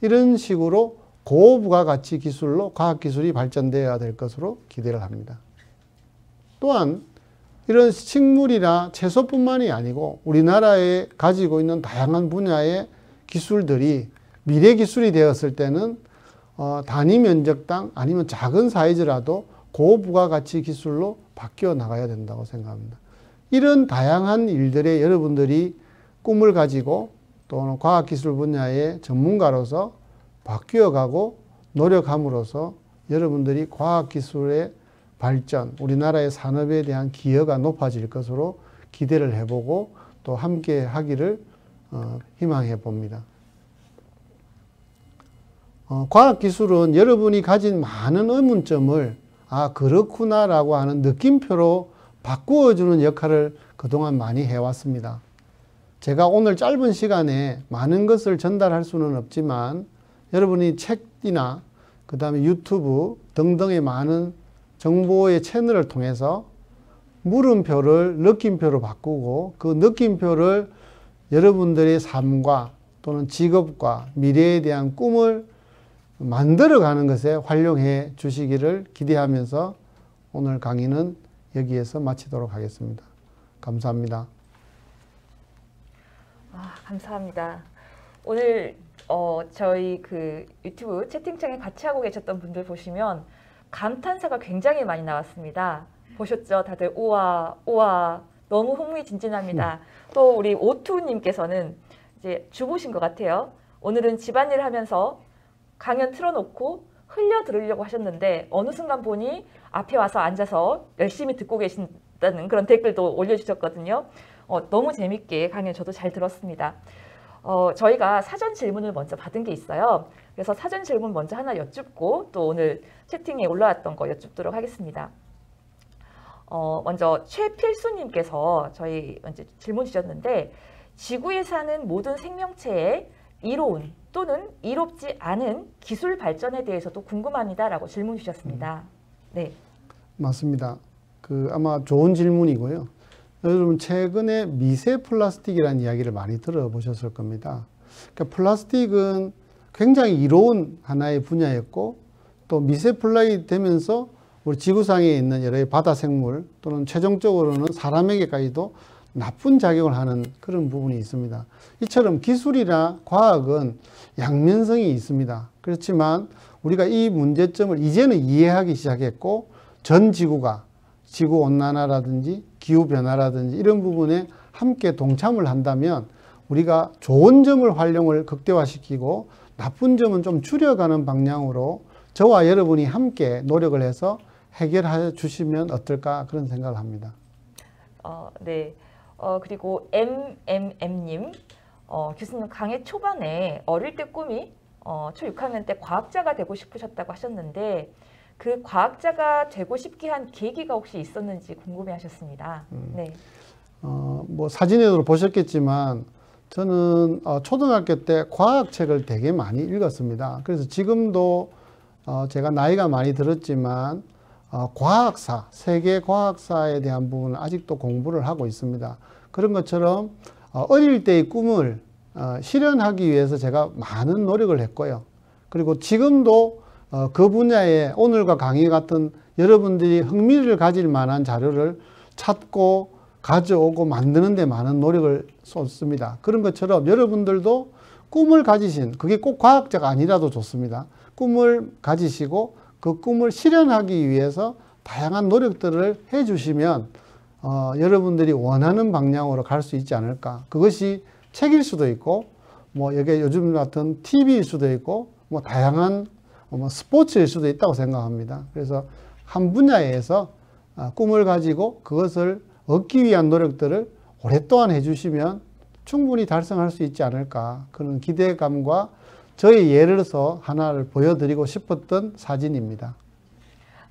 이런 식으로 고부가가치 기술로 과학기술이 발전되어야 될 것으로 기대를 합니다. 또한 이런 식물이나 채소뿐만이 아니고 우리나라에 가지고 있는 다양한 분야의 기술들이 미래 기술이 되었을 때는 단위 면적당 아니면 작은 사이즈라도 고부가가치 기술로 바뀌어 나가야 된다고 생각합니다. 이런 다양한 일들에 여러분들이 꿈을 가지고 또는 과학기술 분야의 전문가로서 바뀌어가고 노력함으로써 여러분들이 과학기술의 발전, 우리나라의 산업에 대한 기여가 높아질 것으로 기대를 해보고 또 함께 하기를 희망해 봅니다. 과학기술은 여러분이 가진 많은 의문점을 아 그렇구나라고 하는 느낌표로 바꾸어주는 역할을 그동안 많이 해왔습니다. 제가 오늘 짧은 시간에 많은 것을 전달할 수는 없지만 여러분이 책이나 그 다음에 유튜브 등등의 많은 정보의 채널을 통해서 물음표를 느낌표로 바꾸고 그 느낌표를 여러분들의 삶과 또는 직업과 미래에 대한 꿈을 만들어가는 것에 활용해 주시기를 기대하면서 오늘 강의는 여기에서 마치도록 하겠습니다. 감사합니다. 감사합니다. 오늘 저희 그 유튜브 채팅창에 같이 하고 계셨던 분들 보시면 감탄사가 굉장히 많이 나왔습니다. 보셨죠? 다들 우와 우와 너무 흥미진진합니다. 또 우리 오투님께서는 이제 주부신 것 같아요. 오늘은 집안일 하면서 강연 틀어놓고 흘려 들으려고 하셨는데 어느 순간 보니 앞에 와서 앉아서 열심히 듣고 계신다는 그런 댓글도 올려주셨거든요. 너무 재밌게 강연 저도 잘 들었습니다. 저희가 사전 질문을 먼저 받은 게 있어요. 그래서 사전 질문 먼저 하나 여쭙고 또 오늘 채팅에 올라왔던 거 여쭙도록 하겠습니다. 먼저 최필수님께서 저희 먼저 질문 주셨는데 지구에 사는 모든 생명체의 이로운 또는 이롭지 않은 기술 발전에 대해서도 궁금합니다라고 질문 주셨습니다. 네, 맞습니다. 아마 좋은 질문이고요. 여러분 최근에 미세 플라스틱이라는 이야기를 많이 들어보셨을 겁니다. 그러니까 플라스틱은 굉장히 이로운 하나의 분야였고 또 미세 플라스틱이 되면서 우리 지구상에 있는 여러 바다 생물 또는 최종적으로는 사람에게까지도 나쁜 작용을 하는 그런 부분이 있습니다. 이처럼 기술이나 과학은 양면성이 있습니다. 그렇지만 우리가 이 문제점을 이제는 이해하기 시작했고 전 지구가 지구온난화라든지 기후변화라든지 이런 부분에 함께 동참을 한다면 우리가 좋은 점을 활용을 극대화시키고 나쁜 점은 좀 줄여가는 방향으로 저와 여러분이 함께 노력을 해서 해결해 주시면 어떨까 그런 생각을 합니다. 네. 그리고 MMM님 교수님 강의 초반에 어릴 때 꿈이 초 6학년 때 과학자가 되고 싶으셨다고 하셨는데 그 과학자가 되고 싶게 한 계기가 혹시 있었는지 궁금해하셨습니다. 네. 뭐 사진에도 보셨겠지만 저는 초등학교 때 과학책을 되게 많이 읽었습니다. 그래서 지금도 제가 나이가 많이 들었지만 과학사, 세계 과학사에 대한 부분은 아직도 공부를 하고 있습니다. 그런 것처럼 어릴 때의 꿈을 실현하기 위해서 제가 많은 노력을 했고요. 그리고 지금도 그 분야에 오늘과 강의 같은 여러분들이 흥미를 가질 만한 자료를 찾고 가져오고 만드는 데 많은 노력을 쏟습니다. 그런 것처럼 여러분들도 꿈을 가지신, 그게 꼭 과학자가 아니라도 좋습니다. 꿈을 가지시고 그 꿈을 실현하기 위해서 다양한 노력들을 해주시면 여러분들이 원하는 방향으로 갈 수 있지 않을까. 그것이 책일 수도 있고, 뭐 여기 요즘 같은 TV일 수도 있고, 뭐 다양한 스포츠일 수도 있다고 생각합니다. 그래서 한 분야에서 꿈을 가지고 그것을 얻기 위한 노력들을 오랫동안 해주시면 충분히 달성할 수 있지 않을까. 그런 기대감과 저의 예를서 하나를 보여드리고 싶었던 사진입니다.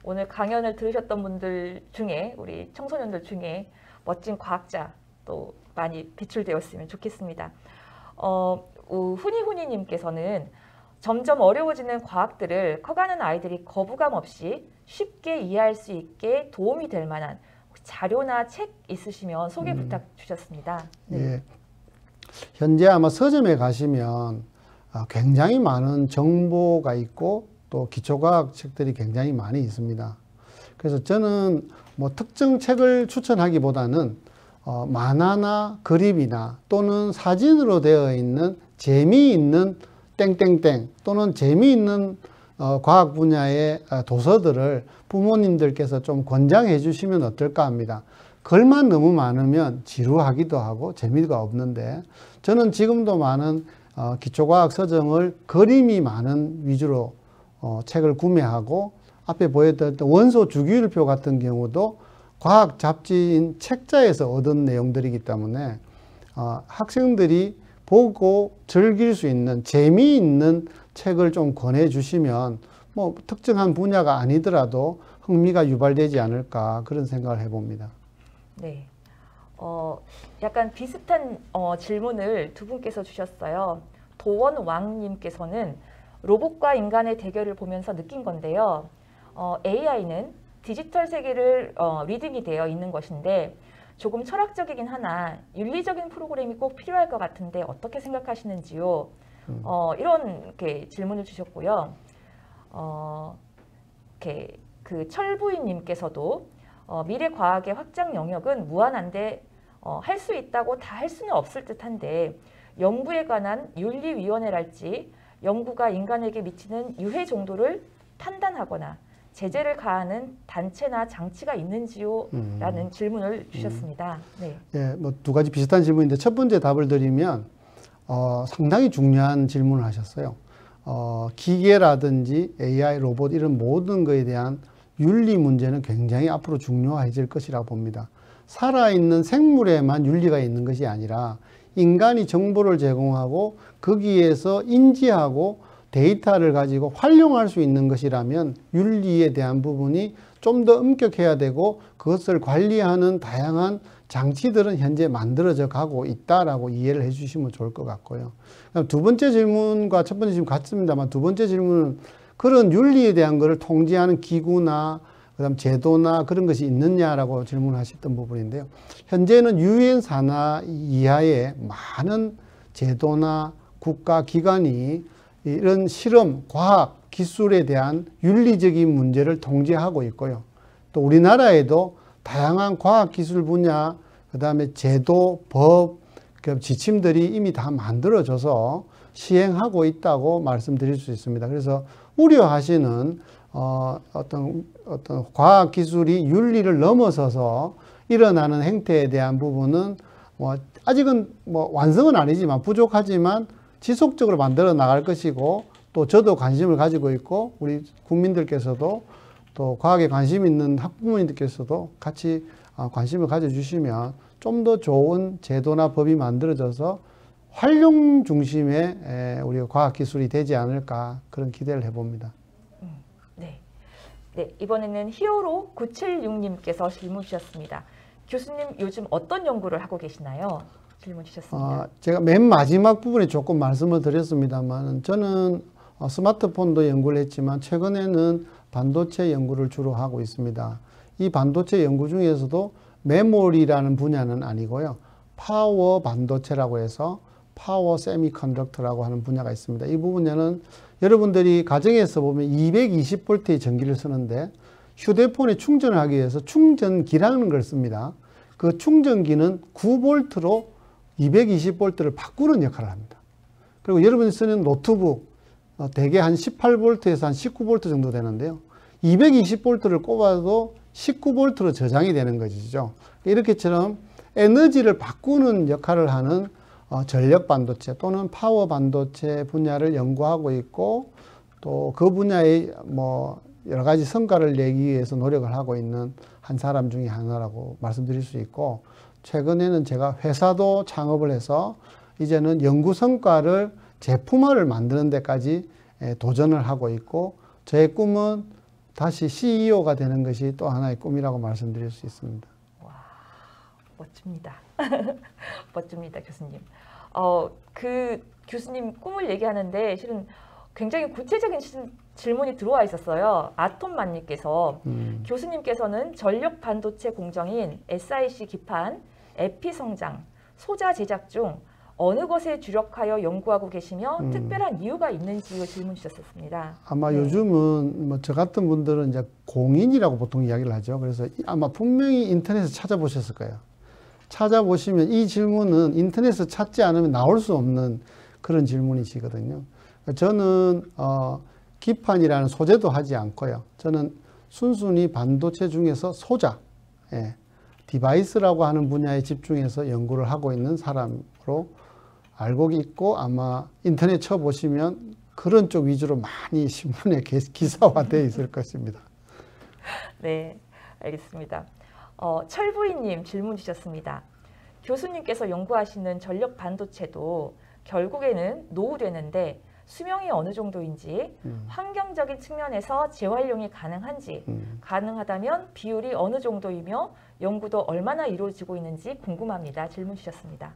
오늘 강연을 들으셨던 분들 중에 우리 청소년들 중에 멋진 과학자 또 많이 배출되었으면 좋겠습니다. 후니후니님께서는 점점 어려워지는 과학들을 커가는 아이들이 거부감 없이 쉽게 이해할 수 있게 도움이 될 만한 자료나 책 있으시면 소개 부탁 주셨습니다. 네. 예. 현재 아마 서점에 가시면 굉장히 많은 정보가 있고 또 기초과학 책들이 굉장히 많이 있습니다. 그래서 저는 뭐 특정 책을 추천하기보다는 만화나 그림이나 또는 사진으로 되어 있는 재미있는 땡땡땡 또는 재미있는 과학 분야의 도서들을 부모님들께서 좀 권장해 주시면 어떨까 합니다. 글만 너무 많으면 지루하기도 하고 재미가 없는데 저는 지금도 많은 기초과학 서적을 그림이 많은 위주로 책을 구매하고 앞에 보여드렸던 원소 주기율표 같은 경우도 과학 잡지인 책자에서 얻은 내용들이기 때문에 학생들이 보고 즐길 수 있는 재미있는 책을 좀 권해주시면 뭐 특정한 분야가 아니더라도 흥미가 유발되지 않을까 그런 생각을 해봅니다. 네, 약간 비슷한 질문을 두 분께서 주셨어요. 도원왕님께서는 로봇과 인간의 대결을 보면서 느낀 건데요. AI는 디지털 세계를 리딩이 되어 있는 것인데 조금 철학적이긴 하나 윤리적인 프로그램이 꼭 필요할 것 같은데 어떻게 생각하시는지요? 이런 질문을 주셨고요. 그 철부인님께서도 미래 과학의 확장 영역은 무한한데 할 수 있다고 다 할 수는 없을 듯한데 연구에 관한 윤리위원회랄지 연구가 인간에게 미치는 유해 정도를 판단하거나 제재를 가하는 단체나 장치가 있는지요? 라는 질문을 주셨습니다. 네. 예, 뭐 두 가지 비슷한 질문인데 첫 번째 답을 드리면 상당히 중요한 질문을 하셨어요. 기계라든지 AI, 로봇 이런 모든 것에 대한 윤리 문제는 굉장히 앞으로 중요해질 것이라고 봅니다. 살아있는 생물에만 윤리가 있는 것이 아니라 인간이 정보를 제공하고 거기에서 인지하고 데이터를 가지고 활용할 수 있는 것이라면 윤리에 대한 부분이 좀 더 엄격해야 되고 그것을 관리하는 다양한 장치들은 현재 만들어져 가고 있다라고 이해를 해 주시면 좋을 것 같고요. 두 번째 질문과 첫 번째 질문 같습니다만 두 번째 질문은 그런 윤리에 대한 것을 통제하는 기구나 그다음 제도나 그런 것이 있느냐라고 질문하셨던 부분인데요. 현재는 유엔 산하 이하의 많은 제도나 국가 기관이 이런 실험, 과학, 기술에 대한 윤리적인 문제를 통제하고 있고요. 또 우리나라에도 다양한 과학 기술 분야, 그다음에 제도, 법, 지침들이 이미 다 만들어져서 시행하고 있다고 말씀드릴 수 있습니다. 그래서 우려하시는 어떤 과학 기술이 윤리를 넘어서서 일어나는 행태에 대한 부분은 아직은 완성은 아니지만 부족하지만 지속적으로 만들어 나갈 것이고 또 저도 관심을 가지고 있고 우리 국민들께서도 또 과학에 관심 있는 학부모님들께서도 같이 관심을 가져주시면 좀 더 좋은 제도나 법이 만들어져서 활용 중심의 우리 과학기술이 되지 않을까 그런 기대를 해봅니다. 네. 네, 이번에는 히어로 976님께서 질문 주셨습니다. 교수님 요즘 어떤 연구를 하고 계시나요? 질문 주셨습니다. 제가 맨 마지막 부분에 조금 말씀을 드렸습니다만 저는 스마트폰도 연구를 했지만 최근에는 반도체 연구를 주로 하고 있습니다. 이 반도체 연구 중에서도 메모리라는 분야는 아니고요. 파워 반도체라고 해서 파워 세미컨덕터라고 하는 분야가 있습니다. 이 분야는 여러분들이 가정에서 보면 220V의 전기를 쓰는데 휴대폰에 충전을 하기 위해서 충전기라는 걸 씁니다. 그 충전기는 9V로 220V를 바꾸는 역할을 합니다. 그리고 여러분이 쓰는 노트북 대개 한 18V에서 한 19V 정도 되는데요. 220V를 꼽아도 19V로 저장이 되는 것이죠. 이렇게처럼 에너지를 바꾸는 역할을 하는 전력 반도체 또는 파워 반도체 분야를 연구하고 있고 또 그 분야의 여러 가지 성과를 내기 위해서 노력을 하고 있는 한 사람 중에 하나라고 말씀드릴 수 있고 최근에는 제가 회사도 창업을 해서 이제는 연구 성과를 제품화를 만드는 데까지 도전을 하고 있고 저의 꿈은 다시 CEO가 되는 것이 또 하나의 꿈이라고 말씀드릴 수 있습니다. 와, 멋집니다. 멋집니다, 교수님. 그 교수님 꿈을 얘기하는데 실은 굉장히 구체적인 질문이 들어와 있었어요. 아톰만님께서 교수님께서는 전력 반도체 공정인 SiC 기판, 에피 성장, 소자 제작 중 어느 것에 주력하여 연구하고 계시며 특별한 이유가 있는지 질문 주셨습니다. 아마 요즘은 저 같은 분들은 이제 공인이라고 보통 이야기를 하죠. 그래서 아마 분명히 인터넷에서 찾아보셨을 거예요. 찾아보시면 이 질문은 인터넷에서 찾지 않으면 나올 수 없는 그런 질문이시거든요. 저는 기판이라는 소재도 하지 않고요. 저는 순순히 반도체 중에서 소자, 디바이스라고 하는 분야에 집중해서 연구를 하고 있는 사람으로 알고 있고 아마 인터넷 쳐보시면 그런 쪽 위주로 많이 신문에 기사화되어 있을 것입니다. 네, 알겠습니다. 철부이님 질문 주셨습니다. 교수님께서 연구하시는 전력 반도체도 결국에는 노후되는데 수명이 어느 정도인지 환경적인 측면에서 재활용이 가능한지 가능하다면 비율이 어느 정도이며 연구도 얼마나 이루어지고 있는지 궁금합니다. 질문 주셨습니다.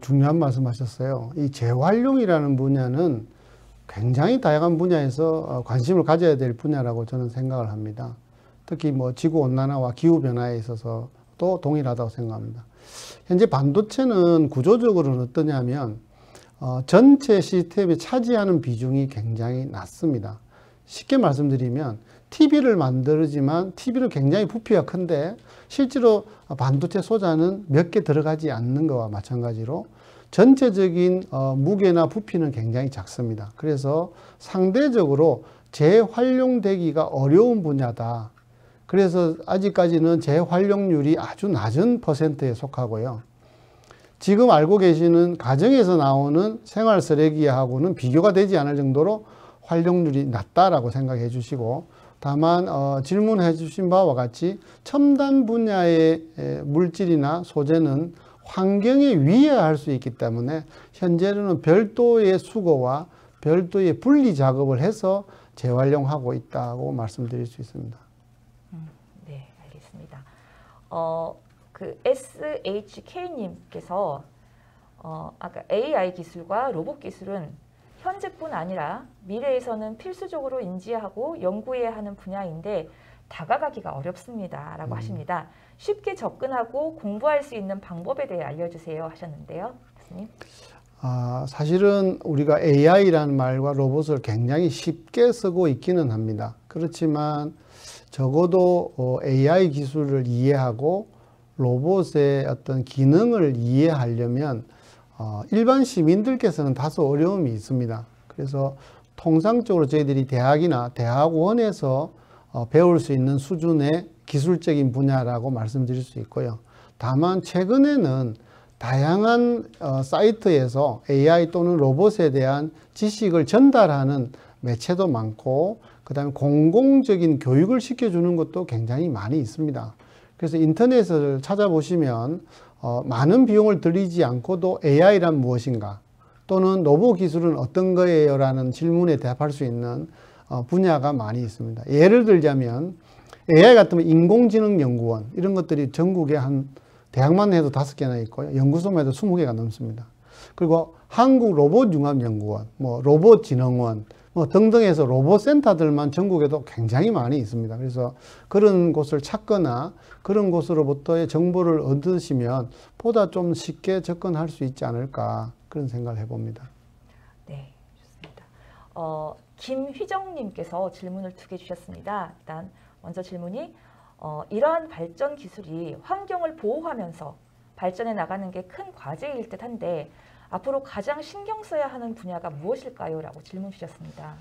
중요한 말씀 하셨어요. 이 재활용이라는 분야는 굉장히 다양한 분야에서 관심을 가져야 될 분야라고 저는 생각을 합니다. 특히 지구온난화와 기후변화에 있어서도 동일하다고 생각합니다. 현재 반도체는 구조적으로는 어떠냐면 전체 시스템에 차지하는 비중이 굉장히 낮습니다. 쉽게 말씀드리면 TV를 만들지만 TV는 굉장히 부피가 큰데 실제로 반도체 소자는 몇 개 들어가지 않는 것과 마찬가지로 전체적인 무게나 부피는 굉장히 작습니다. 그래서 상대적으로 재활용되기가 어려운 분야다. 그래서 아직까지는 재활용률이 아주 낮은 퍼센트에 속하고요. 지금 알고 계시는 가정에서 나오는 생활 쓰레기하고는 비교가 되지 않을 정도로 활용률이 낮다라고 생각해 주시고, 다만 질문해 주신 바와 같이 첨단 분야의 물질이나 소재는 환경에 위해할 수 있기 때문에 현재는 별도의 수거와 별도의 분리 작업을 해서 재활용하고 있다고 말씀드릴 수 있습니다. 네, 알겠습니다. SHK님께서 아까 AI 기술과 로봇 기술은 현재뿐 아니라 미래에서는 필수적으로 인지하고 연구해야 하는 분야인데 다가가기가 어렵습니다라고 하십니다. 쉽게 접근하고 공부할 수 있는 방법에 대해 알려주세요 하셨는데요, 교수님. 사실은 우리가 AI라는 말과 로봇을 굉장히 쉽게 쓰고 있기는 합니다. 그렇지만 적어도 AI 기술을 이해하고 로봇의 어떤 기능을 이해하려면 일반 시민들께서는 다소 어려움이 있습니다. 그래서 통상적으로 저희들이 대학이나 대학원에서 배울 수 있는 수준의 기술적인 분야라고 말씀드릴 수 있고요. 다만 최근에는 다양한 사이트에서 AI 또는 로봇에 대한 지식을 전달하는 매체도 많고, 그 다음에 공공적인 교육을 시켜주는 것도 굉장히 많이 있습니다. 그래서 인터넷을 찾아보시면 많은 비용을 들이지 않고도 AI란 무엇인가, 또는 로봇 기술은 어떤 거예요? 라는 질문에 대답할 수 있는 분야가 많이 있습니다. 예를 들자면 AI 같으면 인공지능연구원, 이런 것들이 전국에 한 대학만 해도 5개나 있고요. 연구소만 해도 20개가 넘습니다. 그리고 한국로봇융합연구원, 로봇진흥원, 등등 해서 로봇센터들만 전국에도 굉장히 많이 있습니다. 그래서 그런 곳을 찾거나 그런 곳으로부터의 정보를 얻으시면 보다 좀 쉽게 접근할 수 있지 않을까, 그런 생각을 해봅니다. 네, 좋습니다. 김휘정님께서 질문을 2개 주셨습니다. 일단 먼저 질문이 이러한 발전 기술이 환경을 보호하면서 발전해 나가는 게 큰 과제일 듯한데 앞으로 가장 신경 써야 하는 분야가 무엇일까요? 라고 질문 주셨습니다.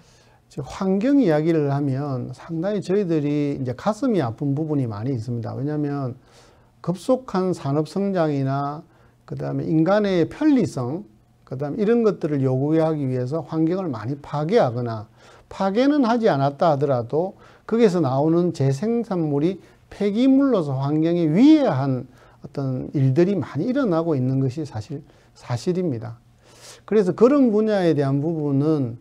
환경 이야기를 하면 상당히 저희들이 이제 가슴이 아픈 부분이 많이 있습니다. 왜냐하면 급속한 산업 성장이나 그다음에 인간의 편리성, 그다음에 이런 것들을 요구하기 위해서 환경을 많이 파괴하거나, 파괴는 하지 않았다 하더라도 거기서 나오는 재생산물이 폐기물로서 환경에 위해한 어떤 일들이 많이 일어나고 있는 것이 사실입니다. 그래서 그런 분야에 대한 부분은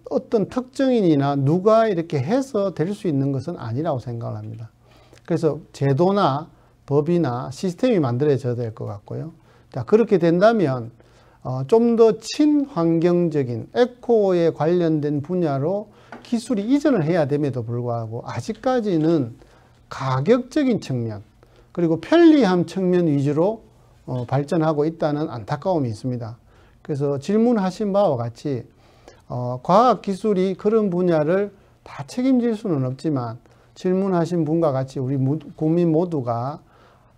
어떤 특정인이나 누가 이렇게 해서 될 수 있는 것은 아니라고 생각을 합니다. 그래서 제도나 법이나 시스템이 만들어져야 될 것 같고요. 자, 그렇게 된다면 좀 더 친환경적인 에코에 관련된 분야로 기술이 이전을 해야 됨에도 불구하고 아직까지는 가격적인 측면, 그리고 편리함 측면 위주로 발전하고 있다는 안타까움이 있습니다. 그래서 질문하신 바와 같이 과학기술이 그런 분야를 다 책임질 수는 없지만, 질문하신 분과 같이 우리 국민 모두가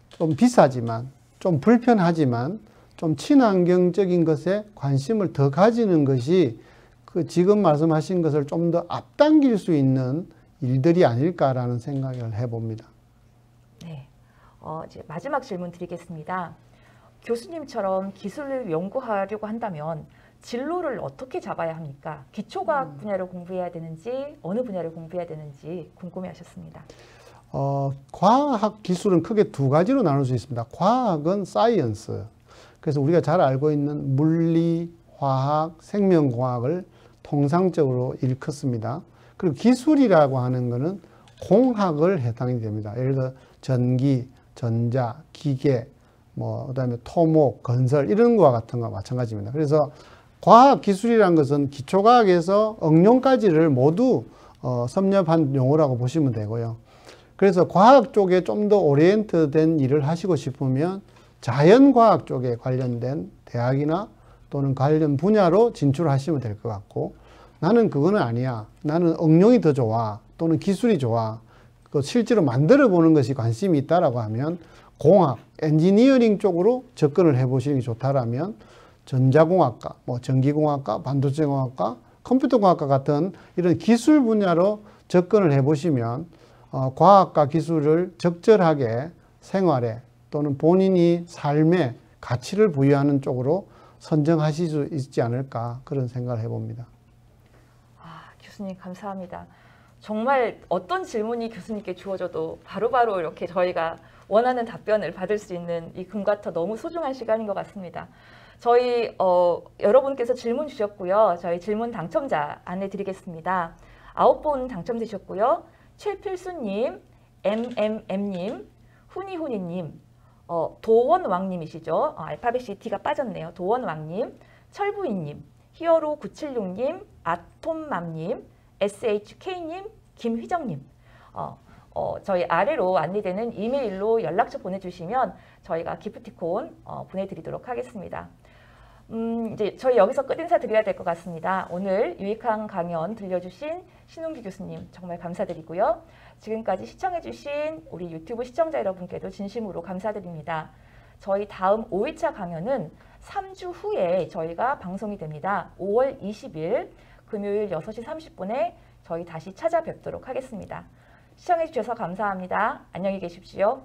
좀 비싸지만, 좀 불편하지만 좀 친환경적인 것에 관심을 더 가지는 것이 지금 말씀하신 것을 좀 더 앞당길 수 있는 일들이 아닐까라는 생각을 해봅니다. 네, 이제 마지막 질문 드리겠습니다. 교수님처럼 기술을 연구하려고 한다면 진로를 어떻게 잡아야 합니까? 기초과학 분야를 공부해야 되는지 어느 분야를 공부해야 되는지 궁금해하셨습니다. 과학 기술은 크게 2가지로 나눌 수 있습니다. 과학은 사이언스, 그래서 우리가 잘 알고 있는 물리, 화학, 생명공학을 통상적으로 일컫습니다. 그리고 기술이라고 하는 것은 공학을 해당이 됩니다. 예를 들어 전기, 전자, 기계, 그다음에 토목, 건설 이런 거와 같은 거와 마찬가지입니다. 그래서 과학 기술이라는 것은 기초과학에서 응용까지를 모두 섭렵한 용어라고 보시면 되고요. 그래서 과학 쪽에 좀 더 오리엔트된 일을 하시고 싶으면 자연과학 쪽에 관련된 대학이나 또는 관련 분야로 진출하시면 될 것 같고, 나는 그거는 아니야, 나는 응용이 더 좋아, 또는 기술이 좋아, 그 실제로 만들어 보는 것이 관심이 있다라고 하면 공학, 엔지니어링 쪽으로 접근을 해보시는 게 좋다라면 전자공학과, 뭐 전기공학과, 반도체공학과, 컴퓨터공학과 같은 이런 기술 분야로 접근을 해보시면 과학과 기술을 적절하게 생활에 또는 본인이 삶에 가치를 부여하는 쪽으로 선정하실 수 있지 않을까 그런 생각을 해봅니다. 교수님 감사합니다. 정말 어떤 질문이 교수님께 주어져도 바로바로 이렇게 저희가 원하는 답변을 받을 수 있는 이 금과터 너무 소중한 시간인 것 같습니다. 저희 여러분께서 질문 주셨고요. 저희 질문 당첨자 안내드리겠습니다. 9분 당첨되셨고요. 최필수님, MMM님, 후니후니님, 도원왕님이시죠. 알파벳이 D가 빠졌네요. 도원왕님, 철부인님, 히어로976님, 아톰맘님, SHK님, 김휘정님. 저희 아래로 안내되는 이메일로 연락처 보내주시면 저희가 기프티콘 보내드리도록 하겠습니다. 이제 저희 여기서 끝 인사 드려야 될 것 같습니다. 오늘 유익한 강연 들려주신 신웅기 교수님 정말 감사드리고요. 지금까지 시청해주신 우리 유튜브 시청자 여러분께도 진심으로 감사드립니다. 저희 다음 5일차 강연은 3주 후에 저희가 방송이 됩니다. 5월 20일 금요일 6시 30분에 저희 다시 찾아뵙도록 하겠습니다. 시청해주셔서 감사합니다. 안녕히 계십시오.